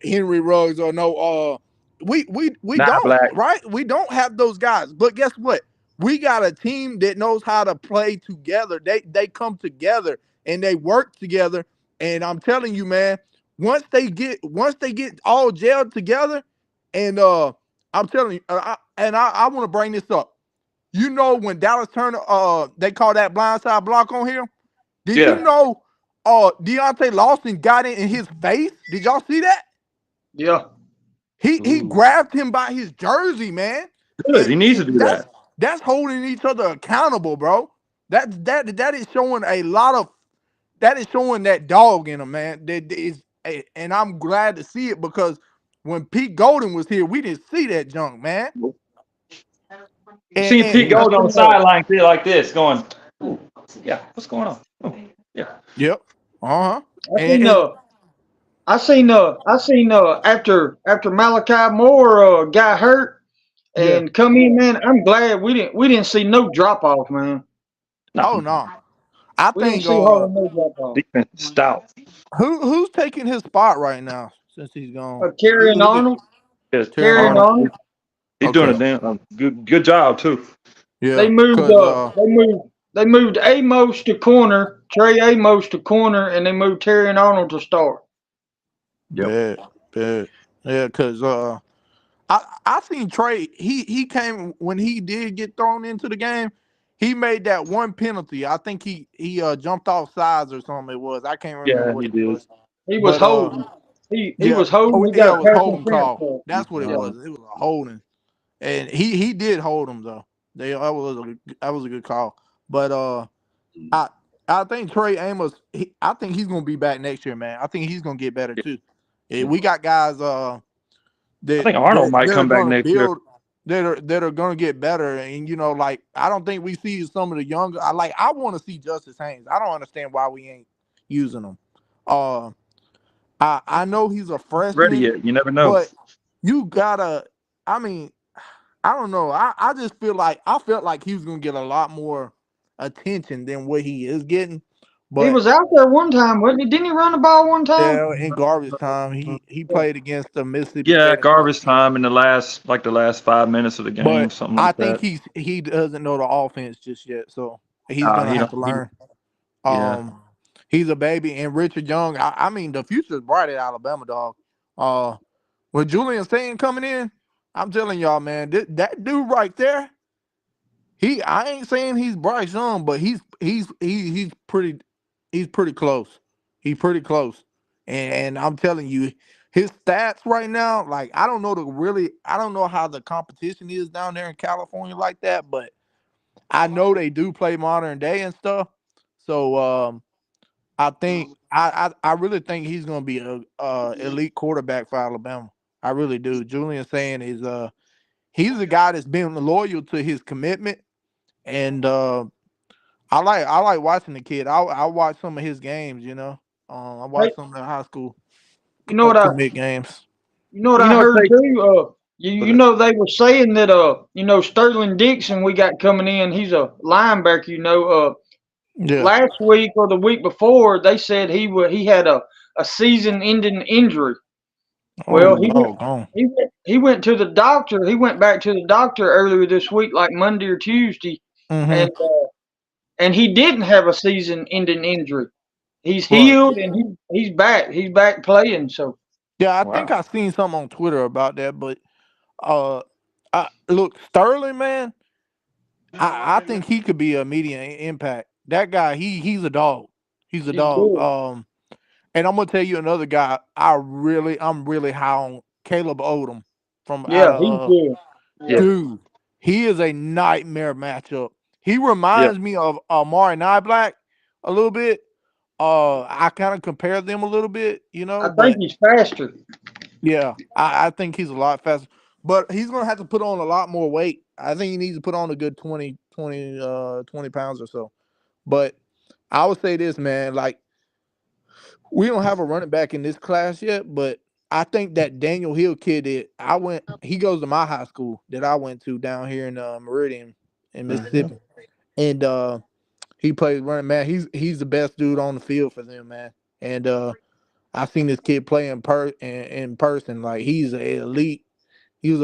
Speaker 10: Henry Ruggs or no we don't,
Speaker 9: Black.
Speaker 10: right? We don't have those guys. But guess what? We got a team that knows how to play together. They come together and they work together. And I'm telling you, man, once they get all gelled together, and I'm telling you, I want to bring this up. you know when Dallas Turner they call that blindside block on him? Did you
Speaker 9: Yeah.
Speaker 10: know Deontay Lawson got it in his face? Did y'all see that?
Speaker 8: Yeah.
Speaker 10: He
Speaker 9: Ooh.
Speaker 10: grabbed him by his jersey, man.
Speaker 9: Good. He needs to
Speaker 10: And
Speaker 9: do that.
Speaker 10: that's holding each other accountable, bro. That is showing a lot of that is showing that dog in him, man. That is, and I'm glad to see it because when Pete Golden was here, we didn't see that junk, man.
Speaker 9: I've seen Pete
Speaker 10: And
Speaker 8: I
Speaker 9: Gold on the
Speaker 8: seen that.
Speaker 9: sideline like this, going, "Ooh, yeah, what's going on? Oh, yeah."
Speaker 10: yep, uh huh,
Speaker 8: I seen
Speaker 10: and
Speaker 8: after Malachi Moore got hurt
Speaker 10: yeah,
Speaker 8: and come in, man. I'm glad we didn't see no drop off, man.
Speaker 9: No,
Speaker 10: oh no, I
Speaker 8: We didn't
Speaker 10: think
Speaker 8: see hardly no drop off.
Speaker 9: defense is stout.
Speaker 10: who's taking his spot right now since he's gone?
Speaker 8: Carrying Arnold,
Speaker 9: Yes,
Speaker 10: Terry
Speaker 8: carrying
Speaker 10: Arnold.
Speaker 8: Arnold.
Speaker 9: he's doing a
Speaker 10: Okay,
Speaker 9: damn good job too.
Speaker 8: They
Speaker 10: yeah,
Speaker 8: moved
Speaker 10: cause
Speaker 8: they moved Amos to corner, Trey Amos to corner, and they moved Terry and Arnold to start.
Speaker 7: Yep.
Speaker 10: bad, bad, yeah, cause I seen Trey. He came when he did get thrown into the game. He made that one penalty. I think he jumped off sides or something. It was I can't remember
Speaker 9: Yeah,
Speaker 10: what
Speaker 9: he
Speaker 10: it
Speaker 9: did.
Speaker 10: was,
Speaker 8: He was
Speaker 10: but
Speaker 8: holding. He
Speaker 10: yeah,
Speaker 8: was holding.
Speaker 10: oh
Speaker 8: He
Speaker 10: yeah,
Speaker 8: got
Speaker 10: it
Speaker 8: a
Speaker 10: was
Speaker 8: pass
Speaker 10: holding
Speaker 8: interference
Speaker 10: call.
Speaker 8: call.
Speaker 10: That's what it
Speaker 8: Yeah.
Speaker 10: was. It was a holding, and he did hold him though. That was a good call. But I I think Trey Amos. I think he's gonna be back next year, man. I think he's gonna get better too. Yeah, we got guys
Speaker 9: I think Arnold might
Speaker 10: that are
Speaker 9: come back
Speaker 10: gonna
Speaker 9: next year.
Speaker 10: build that are gonna get better. And like I don't think we see some of the younger. I want to see Justice Haynes. I don't understand why we ain't using him. Uh, I know he's a
Speaker 9: Ready
Speaker 10: freshman,
Speaker 9: yet? You never know.
Speaker 10: but you gotta. I mean, I don't know. I just feel like I felt like he was gonna get a lot more attention than what he is getting.
Speaker 8: He
Speaker 10: But
Speaker 8: was out there one time, wasn't he? Didn't he run the ball one time?
Speaker 10: yeah, in garbage time, he
Speaker 8: Yeah.
Speaker 10: played against the Mississippi
Speaker 9: Yeah,
Speaker 10: State in
Speaker 9: garbage
Speaker 10: garbage time.
Speaker 9: time in the last 5 minutes of the game,
Speaker 10: But
Speaker 9: something
Speaker 10: I
Speaker 9: like
Speaker 10: think
Speaker 9: that.
Speaker 10: he doesn't know the offense just yet, so he's
Speaker 9: Uh,
Speaker 10: gonna
Speaker 9: he
Speaker 10: have
Speaker 9: don't.
Speaker 10: to
Speaker 9: He,
Speaker 10: learn.
Speaker 9: yeah,
Speaker 10: He's a baby, and Richard Young. I mean, the future is bright at Alabama, dog. Uh, with Julian Stain coming in, I'm telling y'all, man, that dude right there. I ain't saying he's Bryce Young, but he's pretty close. He's pretty close, and I'm telling you, his stats right now, like I don't know how the competition is down there in California like that, but I know they do play modern day and stuff. So I think I really think he's gonna be a elite quarterback for Alabama. I really do. Julian saying is he's a guy that's been loyal to his commitment, and I like watching the kid. I watch some of his games. I
Speaker 8: Hey,
Speaker 10: watch some of the high school
Speaker 8: you know what I
Speaker 10: commit games.
Speaker 8: you know what
Speaker 9: you
Speaker 8: I
Speaker 9: know it
Speaker 8: heard
Speaker 9: takes.
Speaker 8: too? You
Speaker 9: But
Speaker 8: know they were saying that Sterling Dixon we got coming in. He's a linebacker.
Speaker 10: Yeah.
Speaker 8: Last week or the week before they said he had a season-ending injury. Well,
Speaker 10: Oh, doggone.
Speaker 8: he went to the doctor. He went back to the doctor earlier this week, like Monday or Tuesday,
Speaker 10: Mm-hmm.
Speaker 8: and he didn't have a season-ending injury. He's
Speaker 10: Right.
Speaker 8: healed and he's back. He's back playing. So
Speaker 10: Yeah, I think
Speaker 9: wow,
Speaker 10: I seen something on Twitter about that, but uh, look, Sterling, man, I think he could be a medium impact. That guy, he's a dog. He's a
Speaker 8: he's
Speaker 10: dog.
Speaker 8: good.
Speaker 10: And I'm gonna tell you another guy. I'm really high on Caleb Odom from out
Speaker 8: Yeah, he's
Speaker 10: of
Speaker 8: good.
Speaker 9: yeah,
Speaker 10: dude. He is a nightmare matchup. He
Speaker 9: yeah.
Speaker 10: reminds me of Amari Black a little bit. I kind of compare them a little bit,
Speaker 8: I think
Speaker 10: but
Speaker 8: he's faster.
Speaker 10: yeah, I think he's a lot faster. But he's gonna have to put on a lot more weight. I think he needs to put on a good 20 pounds or so. But I would say this, man, like we don't have a running back in this class yet, but I think that Daniel Hill kid he goes to my high school that I went to down here in Meridian in
Speaker 9: Mhm.
Speaker 10: Mississippi. And he plays running man. He's the best dude on the field for them, man. And I've seen this kid play in person. Like he was an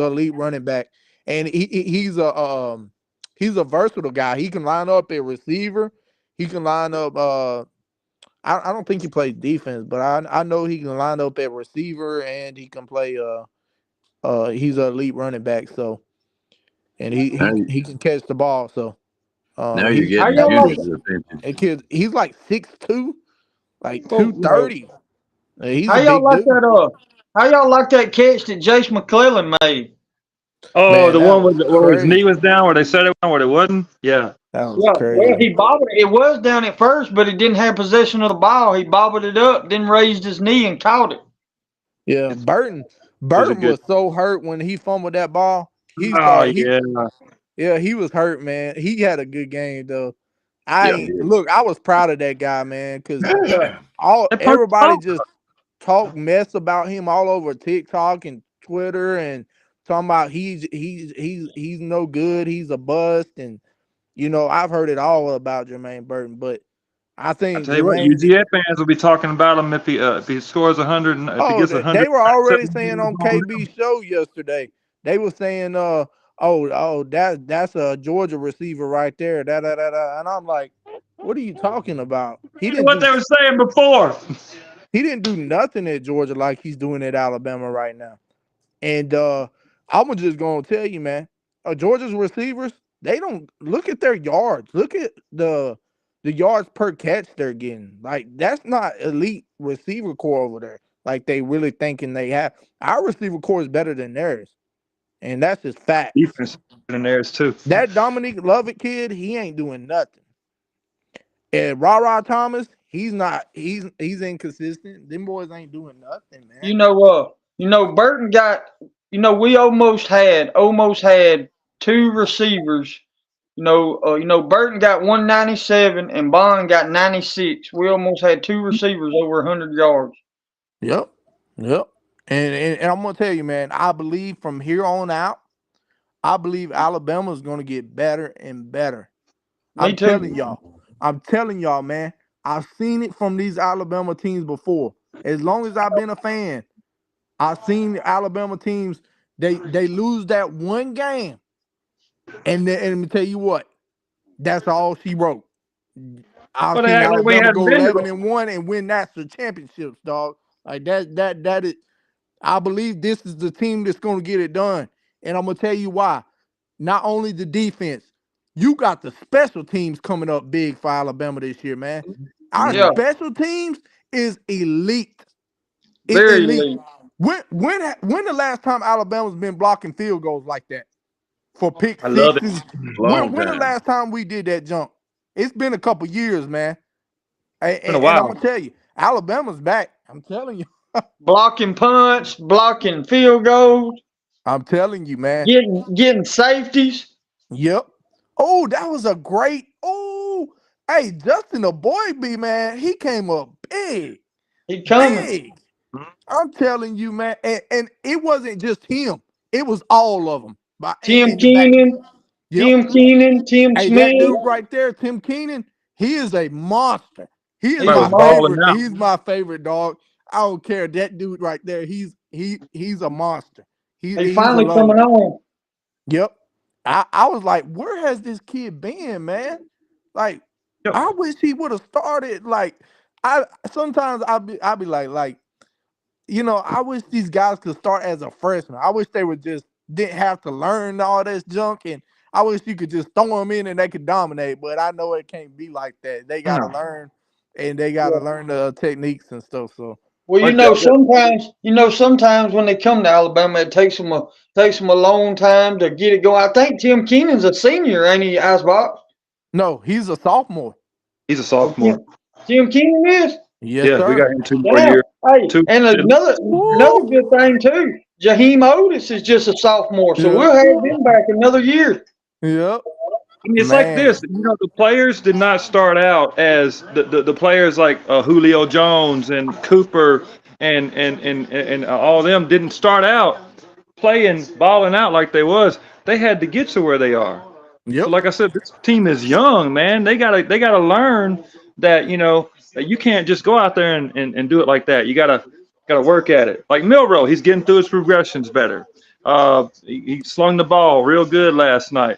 Speaker 10: elite running back. And he's a versatile guy. He can line up a receiver. He can line up I don't think he plays defense, but I know he can line up at receiver and he can play he's an elite running back. So and
Speaker 7: Now,
Speaker 10: he can catch the ball. So
Speaker 7: now you're
Speaker 10: he's
Speaker 8: How
Speaker 7: getting
Speaker 8: y'all like?
Speaker 7: Junior's attention.
Speaker 10: a kid. He's like 6'2", like
Speaker 8: Well,
Speaker 10: 230. He's
Speaker 8: how
Speaker 10: a
Speaker 8: y'all
Speaker 10: big
Speaker 8: like
Speaker 10: dude.
Speaker 8: that? How y'all like that catch that Jace McClellan made?
Speaker 9: Oh,
Speaker 10: Man,
Speaker 9: the
Speaker 10: that
Speaker 9: one
Speaker 10: was
Speaker 9: where his knee
Speaker 10: crazy.
Speaker 9: was down, where they said it, where it wasn't. Yeah.
Speaker 10: That was
Speaker 8: Yeah, well,
Speaker 10: crazy.
Speaker 8: he bobbled it. It was down at first, but he didn't have possession of the ball. He bobbled it up, then raised his knee and caught it.
Speaker 10: Yeah,
Speaker 9: It's it was a
Speaker 10: Burton
Speaker 9: good.
Speaker 10: was so hurt when he fumbled that ball. He
Speaker 9: Oh
Speaker 10: thought
Speaker 9: yeah.
Speaker 10: he was hurt, man. He had a good game though.
Speaker 7: Yeah, he
Speaker 10: I was proud of that guy, man, because
Speaker 7: did.
Speaker 10: all
Speaker 9: That punch
Speaker 10: everybody
Speaker 9: off.
Speaker 10: just talk mess about him all over TikTok and Twitter and talking about he's no good, he's a bust, and I've heard it all about Jermaine Burton, but I
Speaker 9: I
Speaker 10: think
Speaker 9: tell you what,
Speaker 10: Jermaine.
Speaker 9: UGA fans will be talking about him if he scores 100, if he
Speaker 10: Oh,
Speaker 9: gets
Speaker 10: they were already saying
Speaker 9: 107.
Speaker 10: on KB show yesterday. They were saying, that's a Georgia receiver right there. Da da da da. And I'm like, what are you talking about?
Speaker 9: What they were saying before.
Speaker 10: He didn't do nothing at Georgia like he's doing at Alabama right now. And I'm just gonna tell you, man, Georgia's receivers, they don't look at their yards. Look at the yards per catch they're getting. Like that's not elite receiver core over there. Like they really thinking they have. Our receiver core is better than theirs, and that's just facts.
Speaker 9: Defense in theirs too.
Speaker 10: That Dominique Lovett kid, he ain't doing nothing. And Ra Thomas, he's not. He's inconsistent. Them boys ain't doing nothing, man.
Speaker 8: Burton got. We almost had two receivers. Burton got 197 and Bond got 96. We almost had two receivers over 100 yards.
Speaker 10: Yep. Yep. And I'm gonna tell you, man, I believe from here on out, I believe Alabama's gonna get better and better.
Speaker 8: Me too.
Speaker 10: I'm telling y'all, man. I've seen it from these Alabama teams before. As long as I've been a fan, I've seen the Alabama teams, they lose that one game. And let me tell you what, that's all she wrote. I've
Speaker 9: Well, they
Speaker 10: seen
Speaker 9: act like we
Speaker 10: Alabama
Speaker 9: hadn't
Speaker 10: go
Speaker 9: been
Speaker 10: 11-1 and win national championships, dog. Like that is I believe this is the team that's going to get it done. And I'm going to tell you why. Not only the defense, you got the special teams coming up big for Alabama this year, man. Our
Speaker 8: Yeah,
Speaker 10: special teams is elite.
Speaker 8: very
Speaker 10: Elite.
Speaker 8: elite.
Speaker 10: When the last time Alabama's been blocking field goals like that for pick
Speaker 9: I love it.
Speaker 10: sixes?
Speaker 7: Long
Speaker 10: When the
Speaker 7: time.
Speaker 10: last time we did that jump? It's been a couple years, man.
Speaker 9: It's been a
Speaker 10: And I'm
Speaker 9: while.
Speaker 10: gonna tell you, Alabama's back. I'm telling you.
Speaker 8: Blocking punts, blocking field goals,
Speaker 10: I'm telling you, man.
Speaker 8: getting safeties.
Speaker 10: Yep. Oh, that was a great. Oh, hey, Justin the boy B man, he came up big,
Speaker 8: He coming.
Speaker 10: big. I'm telling you, man, and it wasn't just him; it was all of them.
Speaker 8: Tim
Speaker 10: In the back.
Speaker 8: Keenan,
Speaker 10: Yep.
Speaker 8: Tim
Speaker 10: Hey,
Speaker 8: Smith.
Speaker 10: that dude right there, Tim Keenan, he is a monster. He is
Speaker 8: He's
Speaker 9: Everybody
Speaker 8: a
Speaker 10: my
Speaker 9: was balling
Speaker 8: monster.
Speaker 10: favorite.
Speaker 9: out.
Speaker 10: He's my favorite dog. I don't care. That dude right there, he's a monster.
Speaker 8: He
Speaker 10: He's a
Speaker 8: finally
Speaker 10: load.
Speaker 8: coming on.
Speaker 10: Yep. I was like, where has this kid been, man? Like,
Speaker 9: Yep.
Speaker 10: I wish he would have started. Like, I sometimes I be like, I wish these guys could start as a freshman. I wish they would just didn't have to learn all this junk, and I wish you could just throw them in and they could dominate. But I know it can't be like that. They gotta
Speaker 9: No.
Speaker 10: learn, and they gotta learn the techniques and stuff. So
Speaker 8: Well,
Speaker 9: Like that.
Speaker 8: sometimes when they come to Alabama, it takes them a long time to get it going. I think Tim Keenan's a senior, ain't he, Icebox?
Speaker 10: no, he's a sophomore.
Speaker 9: He's a
Speaker 8: Oh,
Speaker 9: sophomore.
Speaker 8: Tim Keenan is.
Speaker 10: Yes,
Speaker 9: Yeah, we got
Speaker 10: sir.
Speaker 9: him 2 more
Speaker 8: Damn.
Speaker 9: years.
Speaker 8: Hey,
Speaker 9: Two.
Speaker 8: and another
Speaker 10: Woo!
Speaker 8: good thing too. Jaheim Otis is just a sophomore, so
Speaker 10: Yep.
Speaker 8: we'll have him back another year.
Speaker 10: Yep.
Speaker 9: I mean, it's like
Speaker 10: Man.
Speaker 9: this. The players did not start out as the players like Julio Jones and Cooper and all them didn't start out playing balling out like they was. They had to get to where they are. So,
Speaker 10: Yep.
Speaker 9: like I said, this team is young, man. They gotta learn that that you can't just go out there and do it like that. You gotta work at it. Like Milrow, he's getting through his progressions better. He slung the ball real good last night.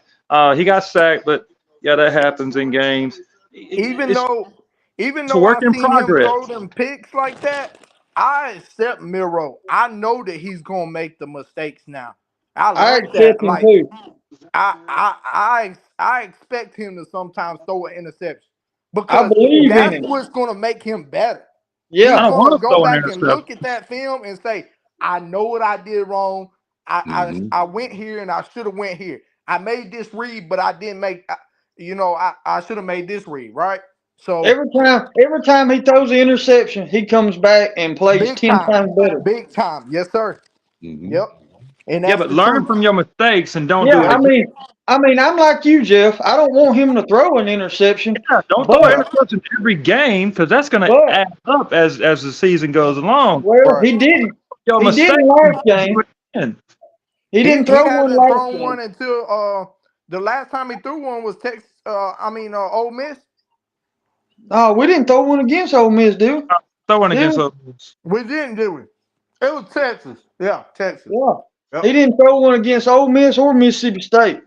Speaker 9: He got sacked, but yeah, that happens in games.
Speaker 10: Even
Speaker 9: It's
Speaker 10: though even
Speaker 9: a
Speaker 10: though
Speaker 9: work
Speaker 10: I
Speaker 9: in
Speaker 10: seen him
Speaker 9: progress.
Speaker 10: throw them picks like that, I accept Miro. I know that he's gonna make the mistakes now. I
Speaker 8: I
Speaker 10: like that.
Speaker 8: accept him
Speaker 10: Like
Speaker 8: too.
Speaker 10: I expect him to sometimes throw an interception
Speaker 8: I
Speaker 10: because
Speaker 8: believe in
Speaker 10: that's
Speaker 8: him.
Speaker 10: what's going to make him better.
Speaker 9: I
Speaker 10: He's
Speaker 8: Yeah.
Speaker 9: don't
Speaker 10: going to
Speaker 9: want to
Speaker 10: go
Speaker 9: throw an
Speaker 10: back and look
Speaker 9: interception.
Speaker 10: at that film and say, "I know what I did wrong. I went here and I should have went here. I made this read, but I didn't make. I should have made this read right." So
Speaker 8: Every time he throws an interception, he comes back and plays
Speaker 10: big
Speaker 8: 10
Speaker 10: time,
Speaker 8: times better.
Speaker 10: big time, yes sir. Yep, and
Speaker 9: Yeah,
Speaker 10: that's
Speaker 9: but
Speaker 10: the
Speaker 9: learn
Speaker 10: truth.
Speaker 9: from your mistakes and don't
Speaker 8: Yeah,
Speaker 9: do it again.
Speaker 8: I'm like you, Jeff. I don't want him to throw an interception,
Speaker 9: Yeah, don't throw an
Speaker 8: but
Speaker 9: interception every game because that's going to
Speaker 8: but
Speaker 9: add up as the season goes along.
Speaker 8: well,
Speaker 10: Right.
Speaker 9: Your
Speaker 8: he
Speaker 9: mistakes,
Speaker 8: didn't
Speaker 9: and
Speaker 8: last
Speaker 9: don't do
Speaker 8: game.
Speaker 9: it again.
Speaker 8: He
Speaker 10: He
Speaker 8: didn't
Speaker 10: he
Speaker 8: throw one
Speaker 10: hasn't
Speaker 8: last
Speaker 10: thrown
Speaker 8: game.
Speaker 10: one until the last time he threw one was Texas. Ole Miss.
Speaker 8: No, we didn't throw one against Ole Miss, dude.
Speaker 9: Throwing
Speaker 8: Did
Speaker 9: against
Speaker 8: we?
Speaker 9: others.
Speaker 10: We didn't do it. It was Texas. Yeah, Texas.
Speaker 8: Yeah.
Speaker 10: Yep.
Speaker 8: He didn't throw one against Ole Miss or Mississippi State.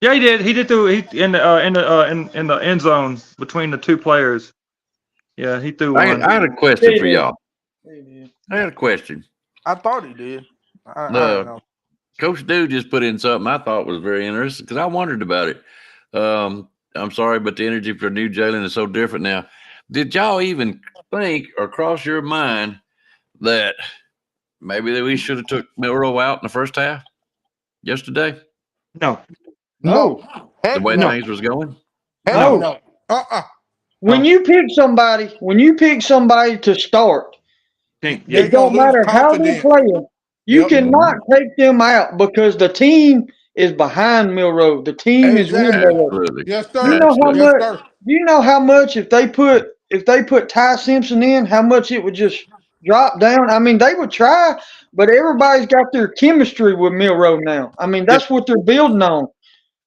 Speaker 9: Yeah, he did. He did through in the end zone between the two players. Yeah, he threw one.
Speaker 7: I had a
Speaker 8: Yeah,
Speaker 7: question
Speaker 8: he
Speaker 7: for
Speaker 8: did.
Speaker 7: y'all.
Speaker 8: Yeah, he did.
Speaker 7: I had a question.
Speaker 10: I thought he did. I don't
Speaker 7: The
Speaker 10: know.
Speaker 7: Coach Dude just put in something I thought was very interesting because I wondered about it. I'm sorry, but the energy for New Jalen is so different now. Did y'all even think or cross your mind that maybe that we should have took Milrow out in the first half yesterday?
Speaker 9: No,
Speaker 10: No.
Speaker 8: No,
Speaker 7: The
Speaker 10: Heck
Speaker 7: way
Speaker 10: no.
Speaker 7: things was going?
Speaker 10: Heck
Speaker 9: no,
Speaker 10: no. Uh-uh.
Speaker 8: when
Speaker 9: no.
Speaker 8: you pick somebody to start,
Speaker 9: Yeah,
Speaker 10: They're
Speaker 8: it
Speaker 10: gonna
Speaker 8: don't
Speaker 10: lose
Speaker 8: matter how they're
Speaker 10: confidence.
Speaker 8: playing. You
Speaker 10: Yep.
Speaker 8: cannot take them out because the team is behind Milrow. The team is with
Speaker 10: Exactly.
Speaker 8: Milrow.
Speaker 7: Absolutely.
Speaker 10: Yes,
Speaker 8: You
Speaker 10: sir.
Speaker 8: know how
Speaker 7: Absolutely.
Speaker 10: Yes,
Speaker 8: much.
Speaker 10: sir.
Speaker 8: You know how much if they put Ty Simpson in, how much it would just drop down. I mean, they would try, but everybody's got their chemistry with Milrow now. I mean,
Speaker 9: If
Speaker 8: that's what they're building on.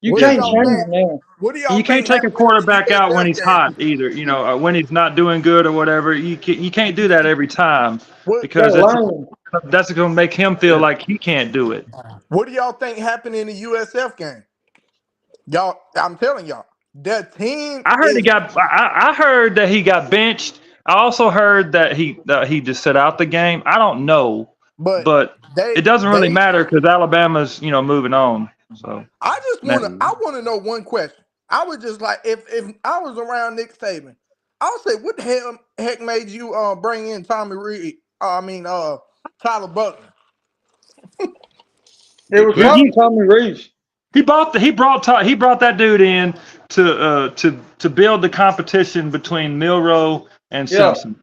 Speaker 8: You
Speaker 10: What do
Speaker 7: Yeah.
Speaker 8: can't
Speaker 10: y'all
Speaker 8: change
Speaker 10: think?
Speaker 8: it now.
Speaker 10: What do y'all
Speaker 9: you can't
Speaker 10: think
Speaker 9: take a
Speaker 10: happened in the
Speaker 9: quarterback out when
Speaker 10: USF
Speaker 9: he's
Speaker 10: game?
Speaker 9: hot either. When he's not doing good or whatever. You can't do that every time
Speaker 10: What
Speaker 8: Got
Speaker 9: because
Speaker 8: to learn.
Speaker 9: that's going to make him feel like he can't do it.
Speaker 10: What do y'all think happened in the USF game? Y'all, I'm telling y'all, the team
Speaker 9: I heard he
Speaker 10: is,
Speaker 9: got. I heard that he got benched. I also heard that he just set out the game. I don't know,
Speaker 10: but
Speaker 9: but
Speaker 10: they
Speaker 9: it doesn't really
Speaker 10: they.
Speaker 9: matter because Alabama's moving on. So
Speaker 10: I want to know one question. I was just like, if I was around Nick Saban, I would say, what the heck made you bring in Tommy Reed? Tyler Butler.
Speaker 8: It
Speaker 7: Good
Speaker 8: was
Speaker 9: he
Speaker 8: probably
Speaker 7: question.
Speaker 9: he
Speaker 8: Tommy Reeves.
Speaker 9: he brought that dude in to build the competition between Milrow and
Speaker 8: Yeah,
Speaker 9: Simpson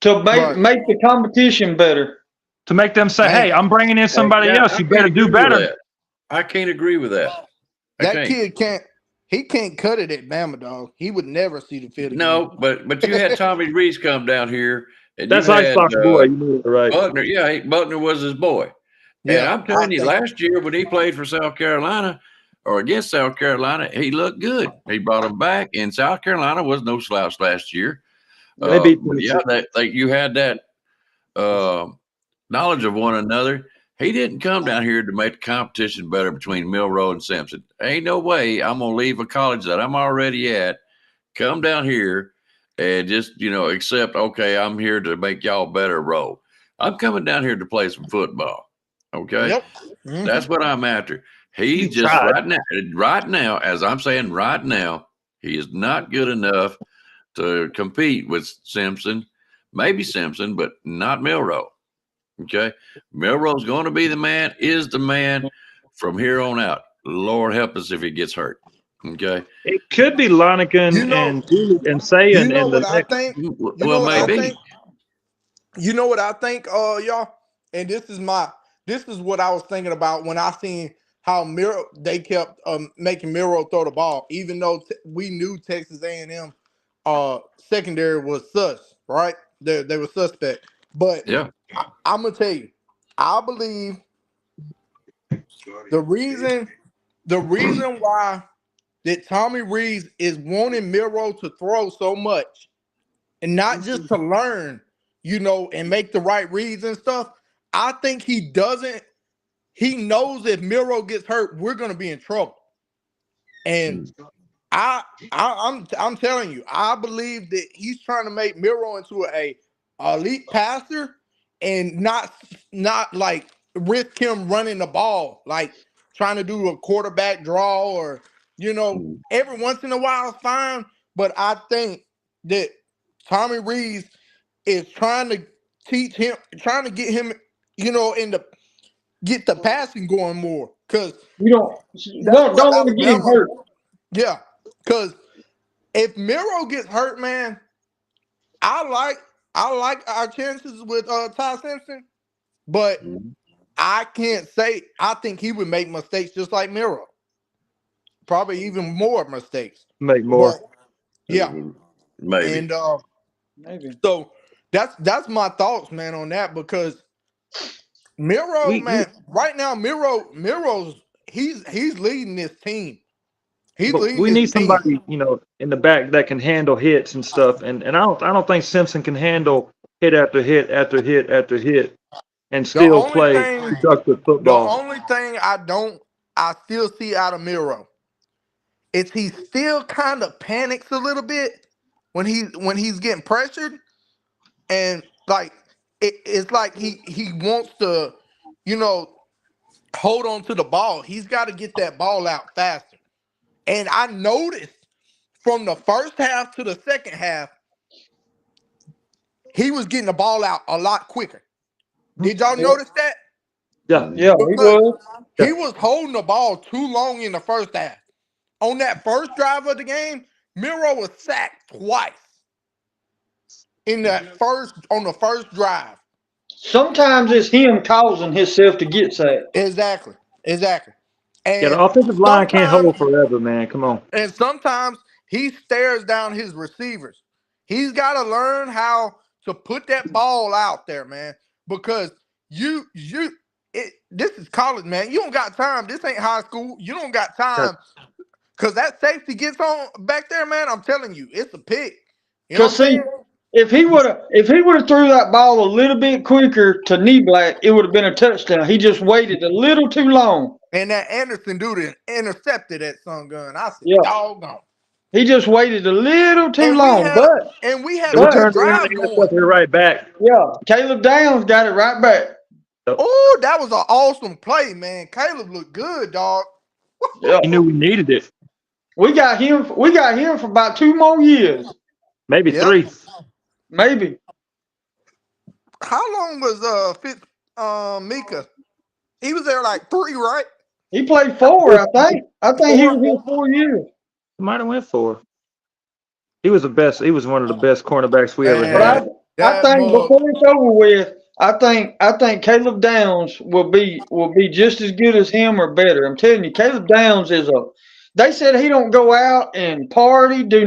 Speaker 8: to make
Speaker 10: Right.
Speaker 8: make the competition better.
Speaker 9: to make them say,
Speaker 10: Man,
Speaker 9: "Hey, I'm bringing in somebody
Speaker 7: Yeah,
Speaker 9: else.
Speaker 7: I
Speaker 9: You
Speaker 7: can't
Speaker 9: better do
Speaker 7: agree with
Speaker 9: better."
Speaker 7: that. I can't agree with that. I
Speaker 10: that
Speaker 7: can't.
Speaker 10: kid can't cut it at Bama, dog. He would never see the field again.
Speaker 7: No, but you had Tommy Reese come down here, and you
Speaker 9: That's
Speaker 7: had
Speaker 9: Icebox boy. You know it, right?
Speaker 7: Buckner. Yeah, Buckner was his boy. And
Speaker 10: Yeah,
Speaker 7: I'm
Speaker 10: I
Speaker 7: telling you,
Speaker 10: think.
Speaker 7: last year when he played for South Carolina or against South Carolina, he looked good. He brought him back, and South Carolina was no slouch last year.
Speaker 9: They beat
Speaker 7: But yeah,
Speaker 9: Tennessee.
Speaker 7: you had that uh, knowledge of one another. He didn't come down here to make the competition better between Milrow and Simpson. Ain't no way I'm gonna leave a college that I'm already at, come down here and just accept. Okay, I'm here to make y'all better roll. I'm coming down here to play some football. Okay,
Speaker 10: Yep. Mhm.
Speaker 7: that's what I'm after. He
Speaker 9: He
Speaker 7: just
Speaker 9: tried.
Speaker 7: right now, as I'm saying right now, he is not good enough to compete with Simpson. Maybe Simpson, but not Milrow. Okay. Milrow's going to be the man, is the man from here on out. Lord help us if he gets hurt. Okay.
Speaker 9: It could be Lonigan
Speaker 10: You know,
Speaker 9: and Say
Speaker 10: you know
Speaker 9: in the
Speaker 10: what I
Speaker 9: next.
Speaker 10: think. You know
Speaker 7: Well,
Speaker 10: what I
Speaker 7: maybe.
Speaker 10: think. You know what I think, y'all. And this is what I was thinking about when I seen how they kept making Miro throw the ball, even though we knew Texas A&M secondary was sus, right? They were suspect. But
Speaker 7: Yeah.
Speaker 10: I'm gonna tell you, I believe the reason why that Tommy Reeves is wanting Miro to throw so much and not just to learn, and make the right reads and stuff. I think he doesn't. He knows if Miro gets hurt, we're gonna be in trouble. And I'm telling you, I believe that he's trying to make Miro into a elite passer and not like risk him running the ball. Like trying to do a quarterback draw or, every once in a while is fine. But I think that Tommy Rees is trying to teach him, trying to get him, get the passing going more. Because
Speaker 8: You
Speaker 10: that's
Speaker 8: don't
Speaker 10: what
Speaker 8: let him get him
Speaker 10: Alabama,
Speaker 8: hurt.
Speaker 10: yeah. Because if Miro gets hurt, man, I like our chances with Ty Simpson, but I can't say I think he would make mistakes just like Miro. Probably even more mistakes.
Speaker 9: Make more.
Speaker 10: But yeah.
Speaker 7: Maybe.
Speaker 10: And
Speaker 8: Maybe.
Speaker 10: so that's my thoughts, man, on that because Miro, man, right now Miro's he's leading this team. He's
Speaker 9: But
Speaker 10: leading
Speaker 9: we
Speaker 10: this
Speaker 9: need
Speaker 10: team.
Speaker 9: somebody, in the back that can handle hits and stuff. And I don't think Simpson can handle hit after hit after hit after hit and
Speaker 10: The
Speaker 9: still
Speaker 10: only
Speaker 9: play
Speaker 10: thing
Speaker 9: productive
Speaker 10: the
Speaker 9: football.
Speaker 10: only thing I still see out of Miro is he still kind of panics a little bit when he's getting pressured, and like it's like he wants to, you know, hold on to the ball. He's got to get that ball out faster. And I noticed from the first half to the second half, he was getting the ball out a lot quicker. Did y'all
Speaker 8: Yeah,
Speaker 10: notice that?
Speaker 9: Yeah.
Speaker 8: yeah, he
Speaker 10: Because
Speaker 8: was.
Speaker 10: he was holding the ball too long in the first half. On that first drive of the game, Miro was sacked twice on the first drive.
Speaker 8: Sometimes it's him causing himself to get sacked.
Speaker 10: Exactly.
Speaker 9: Yeah, the
Speaker 10: And
Speaker 9: offensive line can't
Speaker 10: sometimes
Speaker 9: hold forever, man. Come on.
Speaker 10: and sometimes he stares down his receivers. He's got to learn how to put that ball out there, man. Because this is college, man. You don't got time. This ain't high school. You don't got
Speaker 9: Yeah.
Speaker 10: time. Cause that safety gets on back there, man. I'm telling you, it's a pick. You know what
Speaker 8: Cause
Speaker 10: I'm
Speaker 8: see,
Speaker 10: saying?
Speaker 8: if he would have threw that ball a little bit quicker to knee black, it would have been a touchdown. He just waited a little too long.
Speaker 10: And that Anderson dude intercepted that son gun. I said,
Speaker 8: Yeah,
Speaker 10: doggone.
Speaker 8: he just waited a little too
Speaker 10: And we
Speaker 8: long.
Speaker 10: had
Speaker 8: But
Speaker 10: a
Speaker 9: We
Speaker 10: good
Speaker 8: but
Speaker 9: turned around
Speaker 10: drive
Speaker 9: and
Speaker 10: going.
Speaker 9: intercepted it right back.
Speaker 8: yeah, Caleb Downs got it right back.
Speaker 10: Oh, that was an awesome play, man. Caleb looked good, dog.
Speaker 8: Yeah,
Speaker 9: He knew we needed it.
Speaker 8: we got him. We got him for about 2 more years,
Speaker 9: Maybe
Speaker 10: Yep.
Speaker 9: 3.
Speaker 8: maybe.
Speaker 10: How long was Mika? He was there like 3, right?
Speaker 8: He played 4, I think. I think he
Speaker 10: 4.
Speaker 8: was here 4 years.
Speaker 9: Might have went 4. He was the best. He was one of the best cornerbacks we ever
Speaker 8: But
Speaker 10: Man,
Speaker 9: had.
Speaker 8: I
Speaker 10: that
Speaker 8: think
Speaker 10: mug.
Speaker 8: before it's over with, I think Caleb Downs will be just as good as him or better. I'm telling you, Caleb Downs is a. They said he don't go out and party, do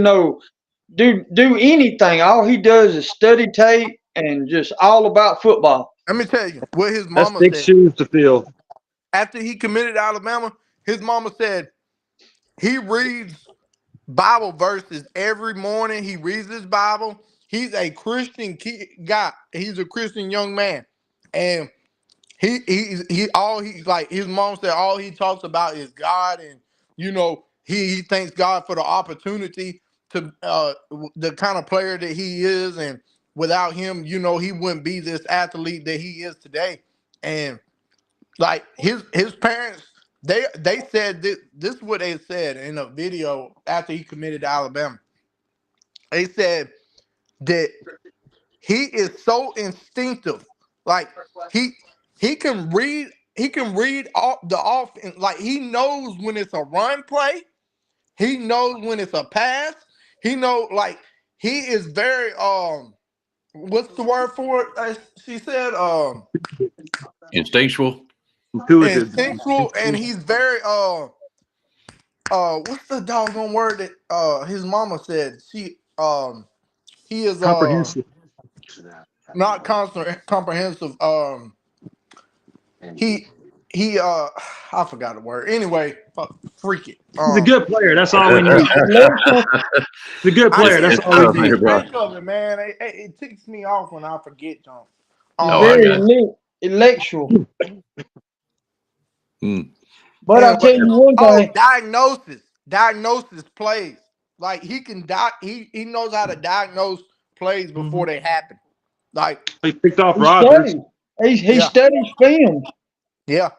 Speaker 8: anything. All he does is study tape and just all about football.
Speaker 10: Let me tell you what his
Speaker 9: That's
Speaker 10: mama
Speaker 9: big
Speaker 10: said.
Speaker 9: shoes to fill.
Speaker 10: After he committed to Alabama, his mama said he reads Bible verses every morning. He reads his Bible. He's a Christian guy. He's a Christian young man, and he like his mom said all he talks about is God, and he thanks God for the opportunity to the kind of player that he is, and without him, he wouldn't be this athlete that he is today. And like his parents, they said this is what they said in a video after he committed to Alabama. They said that he is so instinctive. Like he he can read all the offense. Like he knows when it's a run play. He knows when it's a pass. He knows like he is very what's the word for it? She said
Speaker 7: Instinctual.
Speaker 9: Intuitive.
Speaker 10: instinctual, and he's very what's the doggone word that his mama said? He is
Speaker 9: Comprehensive.
Speaker 10: not comprehensive. He I forgot the word. Anyway, freak it.
Speaker 9: He's a good player. That's all we need.
Speaker 8: Intellectual,
Speaker 9: He's a good player. That's all
Speaker 10: I
Speaker 9: we
Speaker 10: can't
Speaker 9: need.
Speaker 10: think of it, man. It ticks me off when I forget something.
Speaker 7: Oh, I
Speaker 8: very
Speaker 7: got
Speaker 8: intellectual.
Speaker 7: you.
Speaker 8: But
Speaker 10: And
Speaker 8: I'll tell you one thing.
Speaker 10: diagnosis plays. Like he can he knows how to diagnose plays before they happen. Like
Speaker 9: He picked off
Speaker 8: He
Speaker 9: Rodgers.
Speaker 8: studies. He
Speaker 10: yeah,
Speaker 8: studies film.
Speaker 10: yeah.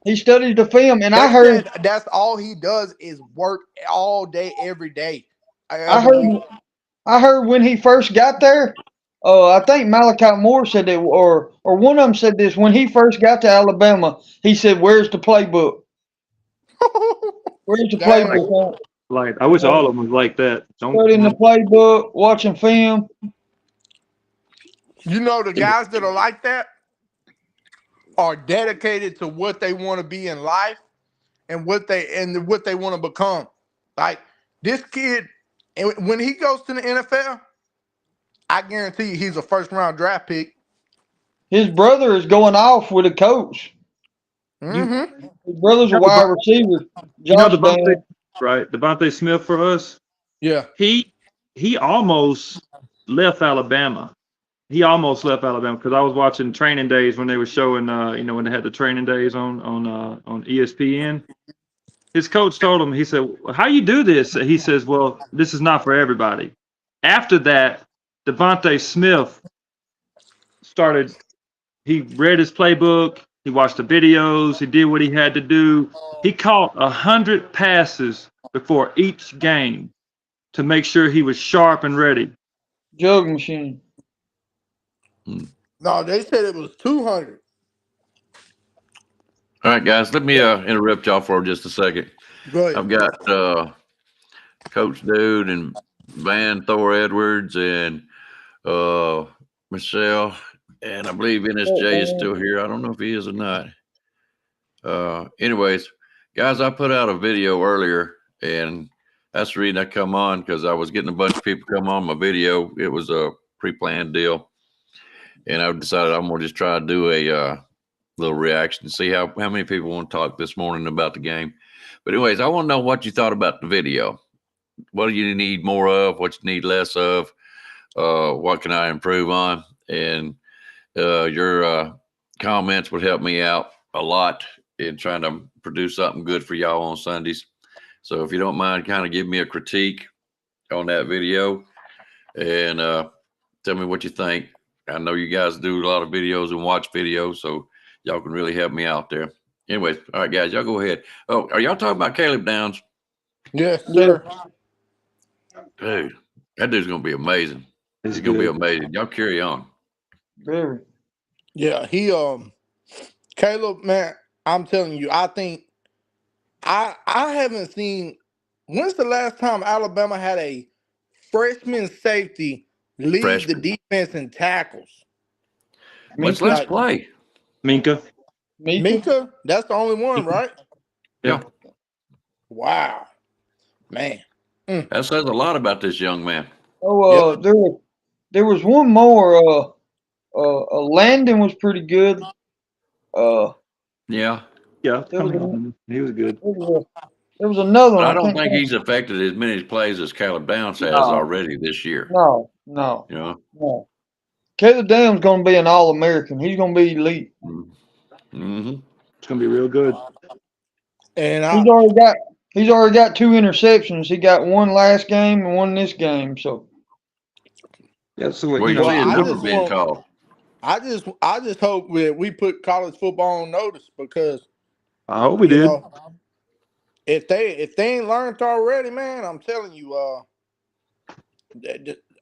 Speaker 8: He studied the film, and
Speaker 10: They
Speaker 8: I heard
Speaker 10: said that's all he does is work all day, every day.
Speaker 8: I heard when he first got there. I think Malachi Moore said that, or one of them said this. When he first got to Alabama, he said, "Where's the playbook? Where's the
Speaker 10: Dang.
Speaker 8: playbook?"
Speaker 9: Like I wish all of them was like that.
Speaker 8: Studying the playbook, watching film.
Speaker 10: You know, the guys that are like that are dedicated to what they want to be in life and what they want to become. Like this kid, and when he goes to the NFL, I guarantee you he's a first round draft pick.
Speaker 8: His brother is going off with a coach.
Speaker 10: Mm-hmm.
Speaker 8: His brother's a wide receiver.
Speaker 9: You know
Speaker 8: Josh
Speaker 9: Devontae,
Speaker 8: Downs.
Speaker 9: right? Devontae Smith for us.
Speaker 10: Yeah.
Speaker 9: He almost left Alabama. He almost left Alabama because I was watching Training Days when they were showing, when they had the Training Days on ESPN. His coach told him, he said, "How you do this?" He says, "Well, this is not for everybody." After that, Devontae Smith started. He read his playbook. He watched the videos. He did what he had to do. He caught 100 passes before each game to make sure he was sharp and ready.
Speaker 8: Jug machine.
Speaker 10: No, they said it was 200.
Speaker 7: All right, guys, let me interrupt y'all for just a second.
Speaker 10: Go ahead.
Speaker 7: I've got Coach Dude and Van Thor Edwards and Michelle, and I believe NSJ is still here. I don't know if he is or not. Anyways, guys, I put out a video earlier, and that's the reason I come on, because I was getting a bunch of people come on my video. It was a pre-planned deal, and I decided I'm gonna just try to do a little reaction to see how many people want to talk this morning about the game. But anyways, I want to know what you thought about the video. What do you need more of? What you need less of? What can I improve on? And your comments would help me out a lot in trying to produce something good for y'all on Sundays. So if you don't mind, kind of give me a critique on that video and tell me what you think. I know you guys do a lot of videos and watch videos, so y'all can really help me out there. Anyways, all right, guys, y'all go ahead. Oh, are y'all talking about Caleb Downs?
Speaker 10: Yes, sir.
Speaker 7: Dude, that dude's going to be amazing. He's going to be amazing. Y'all carry on.
Speaker 8: Very.
Speaker 10: Yeah, Caleb, man, I'm telling you, I think I haven't seen. When's the last time Alabama had a freshman safety lead the defense in tackles?
Speaker 7: Let's play.
Speaker 9: Minka.
Speaker 10: That's the only one, right?
Speaker 7: Yeah.
Speaker 10: Wow, man.
Speaker 7: That says a lot about this young man.
Speaker 8: Oh, there was one more. Landon was pretty good.
Speaker 7: Yeah.
Speaker 9: Yeah. He was good.
Speaker 8: There was another one.
Speaker 7: I don't think he's affected as many plays as Caleb Downs has already this year.
Speaker 8: No.
Speaker 7: You know?
Speaker 8: No. Caleb Downs going to be an All-American. He's going to be elite.
Speaker 7: Mm-hmm.
Speaker 9: It's going to be real good.
Speaker 10: And
Speaker 8: he's already got 2 interceptions. He got one last game and one this game. So
Speaker 9: that's what
Speaker 7: you see his number being called.
Speaker 10: I just hope that we put college football on notice, because
Speaker 9: I hope we did.
Speaker 10: If they ain't learned already, man, I'm telling you,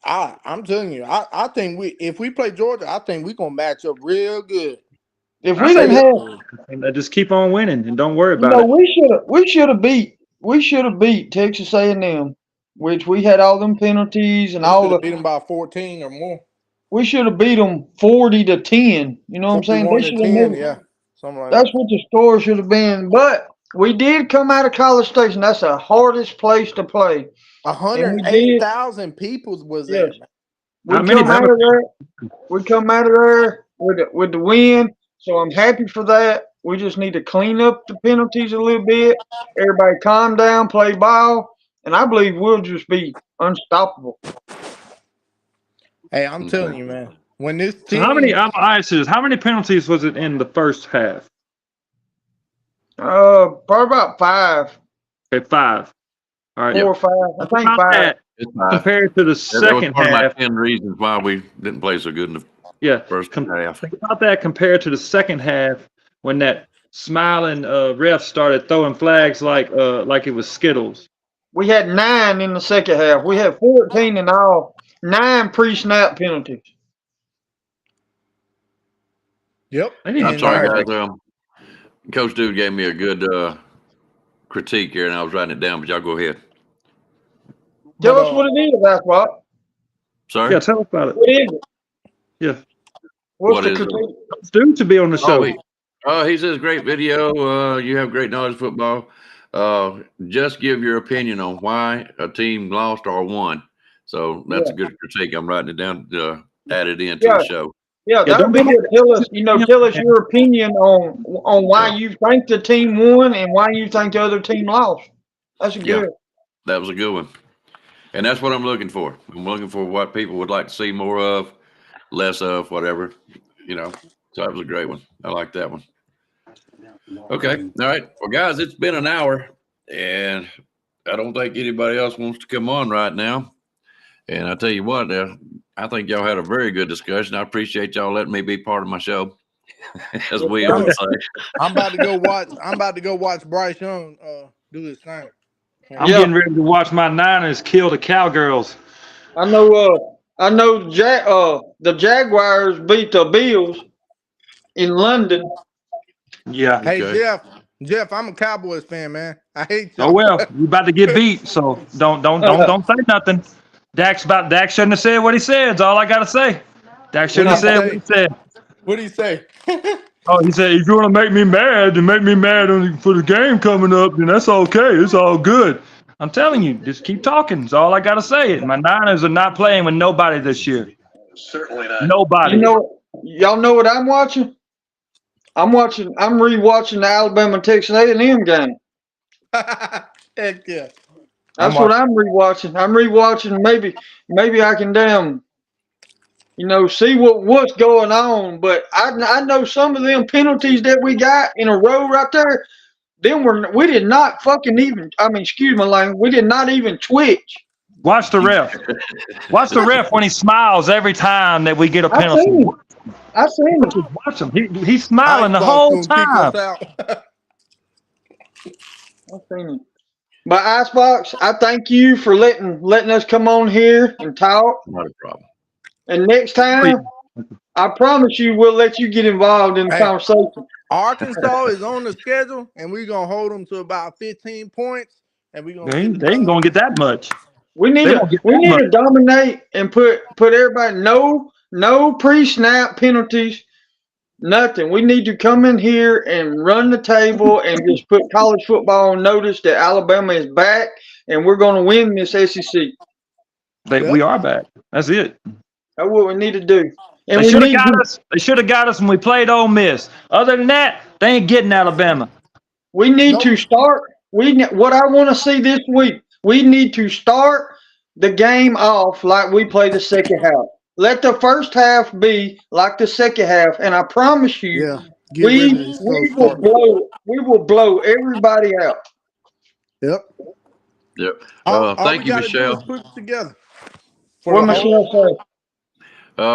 Speaker 10: I'm telling you, I think if we play Georgia, I think we're gonna match up real good.
Speaker 8: If we didn't
Speaker 9: have, just keep on winning and don't worry about
Speaker 8: it. We should have beat Texas A&M, which we had all them penalties and all the.
Speaker 10: Beat them by 14 or more.
Speaker 8: We should have beat them 40-10. You know what I'm saying? They should have.
Speaker 10: Yeah, something like
Speaker 8: that's what the score should have been. But we did come out of College Station. That's the hardest place to play.
Speaker 10: 108,000 people was there.
Speaker 8: We come out of there with the win. So I'm happy for that. We just need to clean up the penalties a little bit. Everybody calm down, play ball, and I believe we'll just be unstoppable.
Speaker 10: Hey, I'm telling you, man. When this team,
Speaker 9: so how many penalties was it in the first half?
Speaker 8: Probably about 5.
Speaker 9: Okay, 5. All right,
Speaker 8: 4 or 5. I think 5.
Speaker 9: Compared to the second half.
Speaker 7: 10 reasons why we didn't play so good in the first half.
Speaker 9: Think about that compared to the second half, when that smiling refs started throwing flags like it was Skittles.
Speaker 8: We had 9 in the second half. We had 14 in all. 9 pre-snap penalties.
Speaker 10: Yep.
Speaker 7: I'm sorry, guys. Coach Dude gave me a good critique here, and I was writing it down, but y'all go ahead.
Speaker 8: Tell us what it is, that's what.
Speaker 7: Sorry?
Speaker 9: Yeah, tell us about it.
Speaker 8: What is it?
Speaker 9: Yeah.
Speaker 8: What's the critique?
Speaker 9: Coach Dude to be on the show.
Speaker 7: He says great video. You have great knowledge of football. Just give your opinion on why a team lost or won. So that's a good critique. I'm writing it down to add it into the show.
Speaker 8: Yeah, that would be good. Tell us your opinion on why you think the team won and why you think the other team lost. That's good.
Speaker 7: Yeah, that was a good one. And that's what I'm looking for. I'm looking for what people would like to see more of, less of, whatever. So that was a great one. I like that one. Okay. All right. Well, guys, it's been an hour, and I don't think anybody else wants to come on right now. And I tell you what, I think y'all had a very good discussion. I appreciate y'all letting me be part of my show, as we always say.
Speaker 10: I'm about to go watch Bryce Young do his thing.
Speaker 9: I'm getting ready to watch my Niners kill the Cowgirls.
Speaker 8: I know. The Jaguars beat the Bills in London.
Speaker 9: Yeah.
Speaker 10: Hey, Jeff, I'm a Cowboys fan, man. I hate you.
Speaker 9: Oh well, you about to get beat, so don't say nothing. Dak shouldn't have said what he said. That's all I gotta say. Dak shouldn't have said what he said.
Speaker 10: What did he say?
Speaker 9: Oh, he said, if you want to make me mad and make me mad for the game coming up, then that's okay. It's all good. I'm telling you, just keep talking. That's all I got to say. My Niners are not playing with nobody this year.
Speaker 6: Certainly not.
Speaker 9: Nobody.
Speaker 8: Y'all know what I'm watching? I'm rewatching the Alabama Texas A&M game.
Speaker 10: Heck yeah.
Speaker 8: That's what I'm rewatching. I'm rewatching. Maybe I can see what's going on. But I know some of them penalties that we got in a row right there. We did not fucking even. Excuse my language. We did not even twitch.
Speaker 9: Watch the ref. Watch the ref when he smiles every time that we get a penalty.
Speaker 8: I seen him.
Speaker 9: Watch him. He's smiling the whole time.
Speaker 8: I seen him. But Icebox, I thank you for letting us come on here and talk.
Speaker 7: Not a problem.
Speaker 8: And next time, I promise you, we'll let you get involved in the conversation.
Speaker 10: Arkansas is on the schedule, and we're gonna hold them to about 15 points. And we're gonna.
Speaker 9: They ain't gonna get that much.
Speaker 8: We need to dominate and put everybody no pre-snap penalties, nothing. We need to come in here and run the table and just put college football on notice that Alabama is back and we're going to win this SEC.
Speaker 9: We are back. That's it.
Speaker 8: That's what we need to do. And
Speaker 9: they should have got us when we played Ole Miss. Other than that, they ain't getting Alabama.
Speaker 8: We need to start. What I want to see this week, we need to start the game off like we play the second half. Let the first half be like the second half, and I promise you, we will blow everybody out.
Speaker 10: Yep.
Speaker 7: Thank you, Michelle.
Speaker 10: Put it together.
Speaker 8: What Michelle say?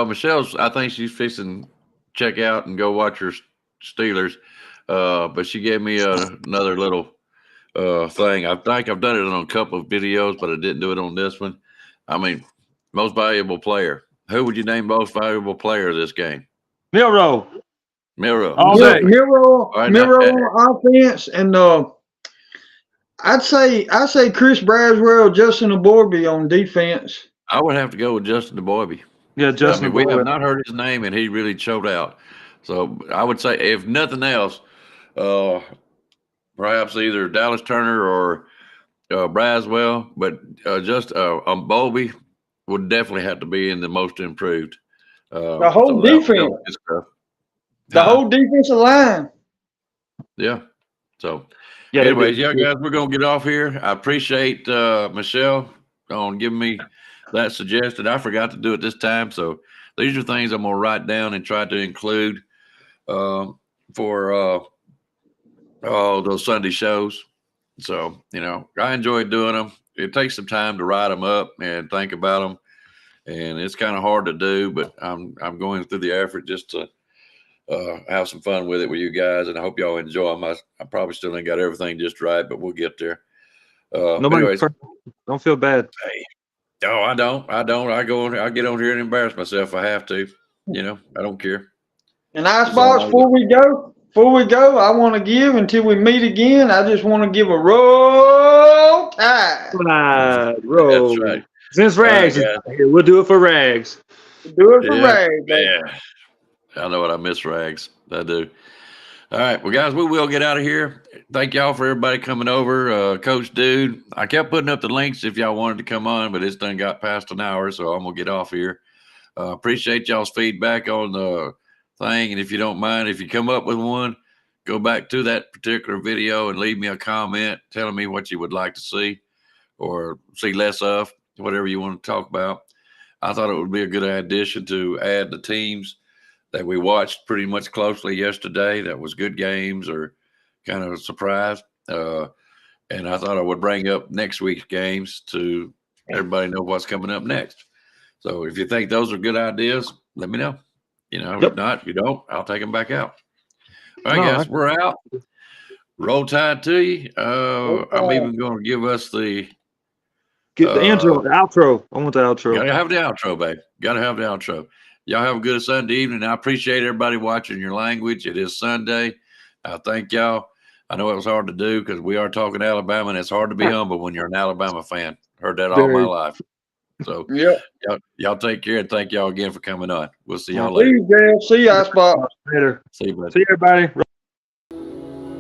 Speaker 7: Michelle's, I think she's fixing to check out and go watch her Steelers. But she gave me another little thing. I think I've done it on a couple of videos, but I didn't do it on this one. Most valuable player. Who would you name most valuable player of this game?
Speaker 9: Milroe.
Speaker 7: All day.
Speaker 8: Milroe on offense, and I'd say Chris Braswell, Justin Aborby on defense.
Speaker 7: I would have to go with Justin DeBoybe.
Speaker 9: Yeah, Justin.
Speaker 7: We have not heard his name, and he really showed out. So I would say, if nothing else, perhaps either Dallas Turner or Braswell, but just Bowlby would definitely have to be in the most improved.
Speaker 8: The whole defense. The whole defensive line.
Speaker 7: Yeah. So, anyways, guys, we're going to get off here. I appreciate Michelle on giving me that suggestion. I forgot to do it this time. So, these are things I'm going to write down and try to include for all those Sunday shows. So, I enjoy doing them. It takes some time to write them up and think about them. And it's kind of hard to do, but I'm going through the effort just to have some fun with it with you guys, and I hope y'all enjoy them. I probably still ain't got everything just right, but we'll get there.
Speaker 9: Nobody's perfect. Don't feel bad.
Speaker 7: Hey, no, I don't. I get on here and embarrass myself if I have to. I don't care.
Speaker 8: And Icebox, before we go, I want to give, until we meet again, I just want to give a roll tide.
Speaker 9: Roll.
Speaker 7: That's right.
Speaker 9: Since Rags is here, we'll do it for Rags.
Speaker 8: Do it for Rags, baby.
Speaker 7: Yeah. I know what I miss, Rags. I do. All right. Well, guys, we will get out of here. Thank y'all for everybody coming over. Coach Dude, I kept putting up the links if y'all wanted to come on, but it's done got past an hour, so I'm going to get off here. Appreciate y'all's feedback on the thing. And if you don't mind, if you come up with one, go back to that particular video and leave me a comment telling me what you would like to see or see less of, whatever you want to talk about. I thought it would be a good addition to add the teams that we watched pretty much closely yesterday. That was good games or kind of a surprise. And I thought I would bring up next week's games to everybody know what's coming up next. So if you think those are good ideas, let me know. If not, if you don't, I'll take them back out. All right, guys, we're out. Roll Tide to you. I'm even going to give us the
Speaker 9: intro, the outro. I want the outro.
Speaker 7: Gotta have the outro, babe. Gotta have the outro. Y'all have a good Sunday evening. I appreciate everybody watching your language. It is Sunday. I thank y'all. I know it was hard to do because we are talking Alabama, and it's hard to be humble when you're an Alabama fan. Heard that all my life. So y'all take care, and thank y'all again for coming on. We'll see y'all later.
Speaker 8: See you, Icebox.
Speaker 9: Later.
Speaker 7: See you, buddy.
Speaker 9: See you, everybody.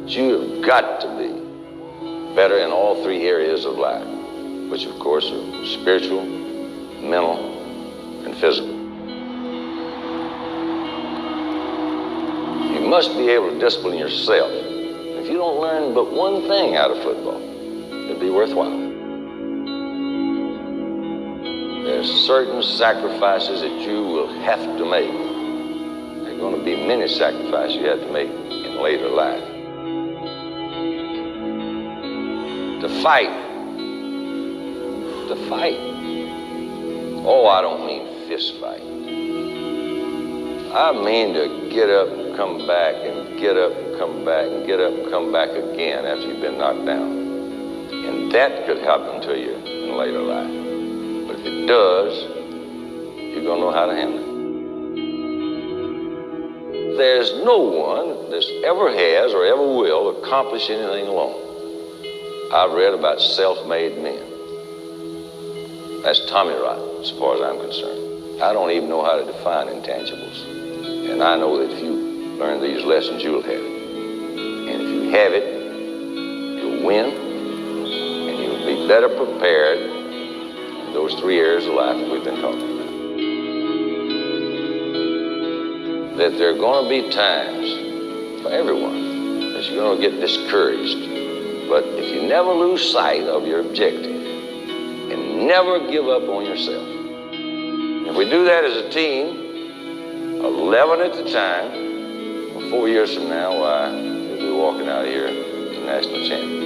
Speaker 2: You've got to be better in all three areas of life, which of course are spiritual, mental, and physical. You must be able to discipline yourself. If you don't learn but one thing out of football, it'll be worthwhile. There's certain sacrifices that you will have to make. There are going to be many sacrifices you have to make in later life. To fight. Oh, I don't mean fist fight. I mean to get up and come back and get up and come back and get up and come back again after you've been knocked down. And that could happen to you in later life. But if it does, you're going to know how to handle it. There's no one that ever has or ever will accomplish anything alone. I've read about self-made men. That's Tommy Rot, as far as I'm concerned. I don't even know how to define intangibles. And I know that if you learn these lessons, you'll have it. And if you have it, you'll win, and you'll be better prepared in those three areas of life that we've been talking about. That there are going to be times for everyone that you're going to get discouraged. But if you never lose sight of your objective and never give up on yourself, if we do that as a team, 11 at the time, 4 years from now, why, we'll be walking out of here as national champions.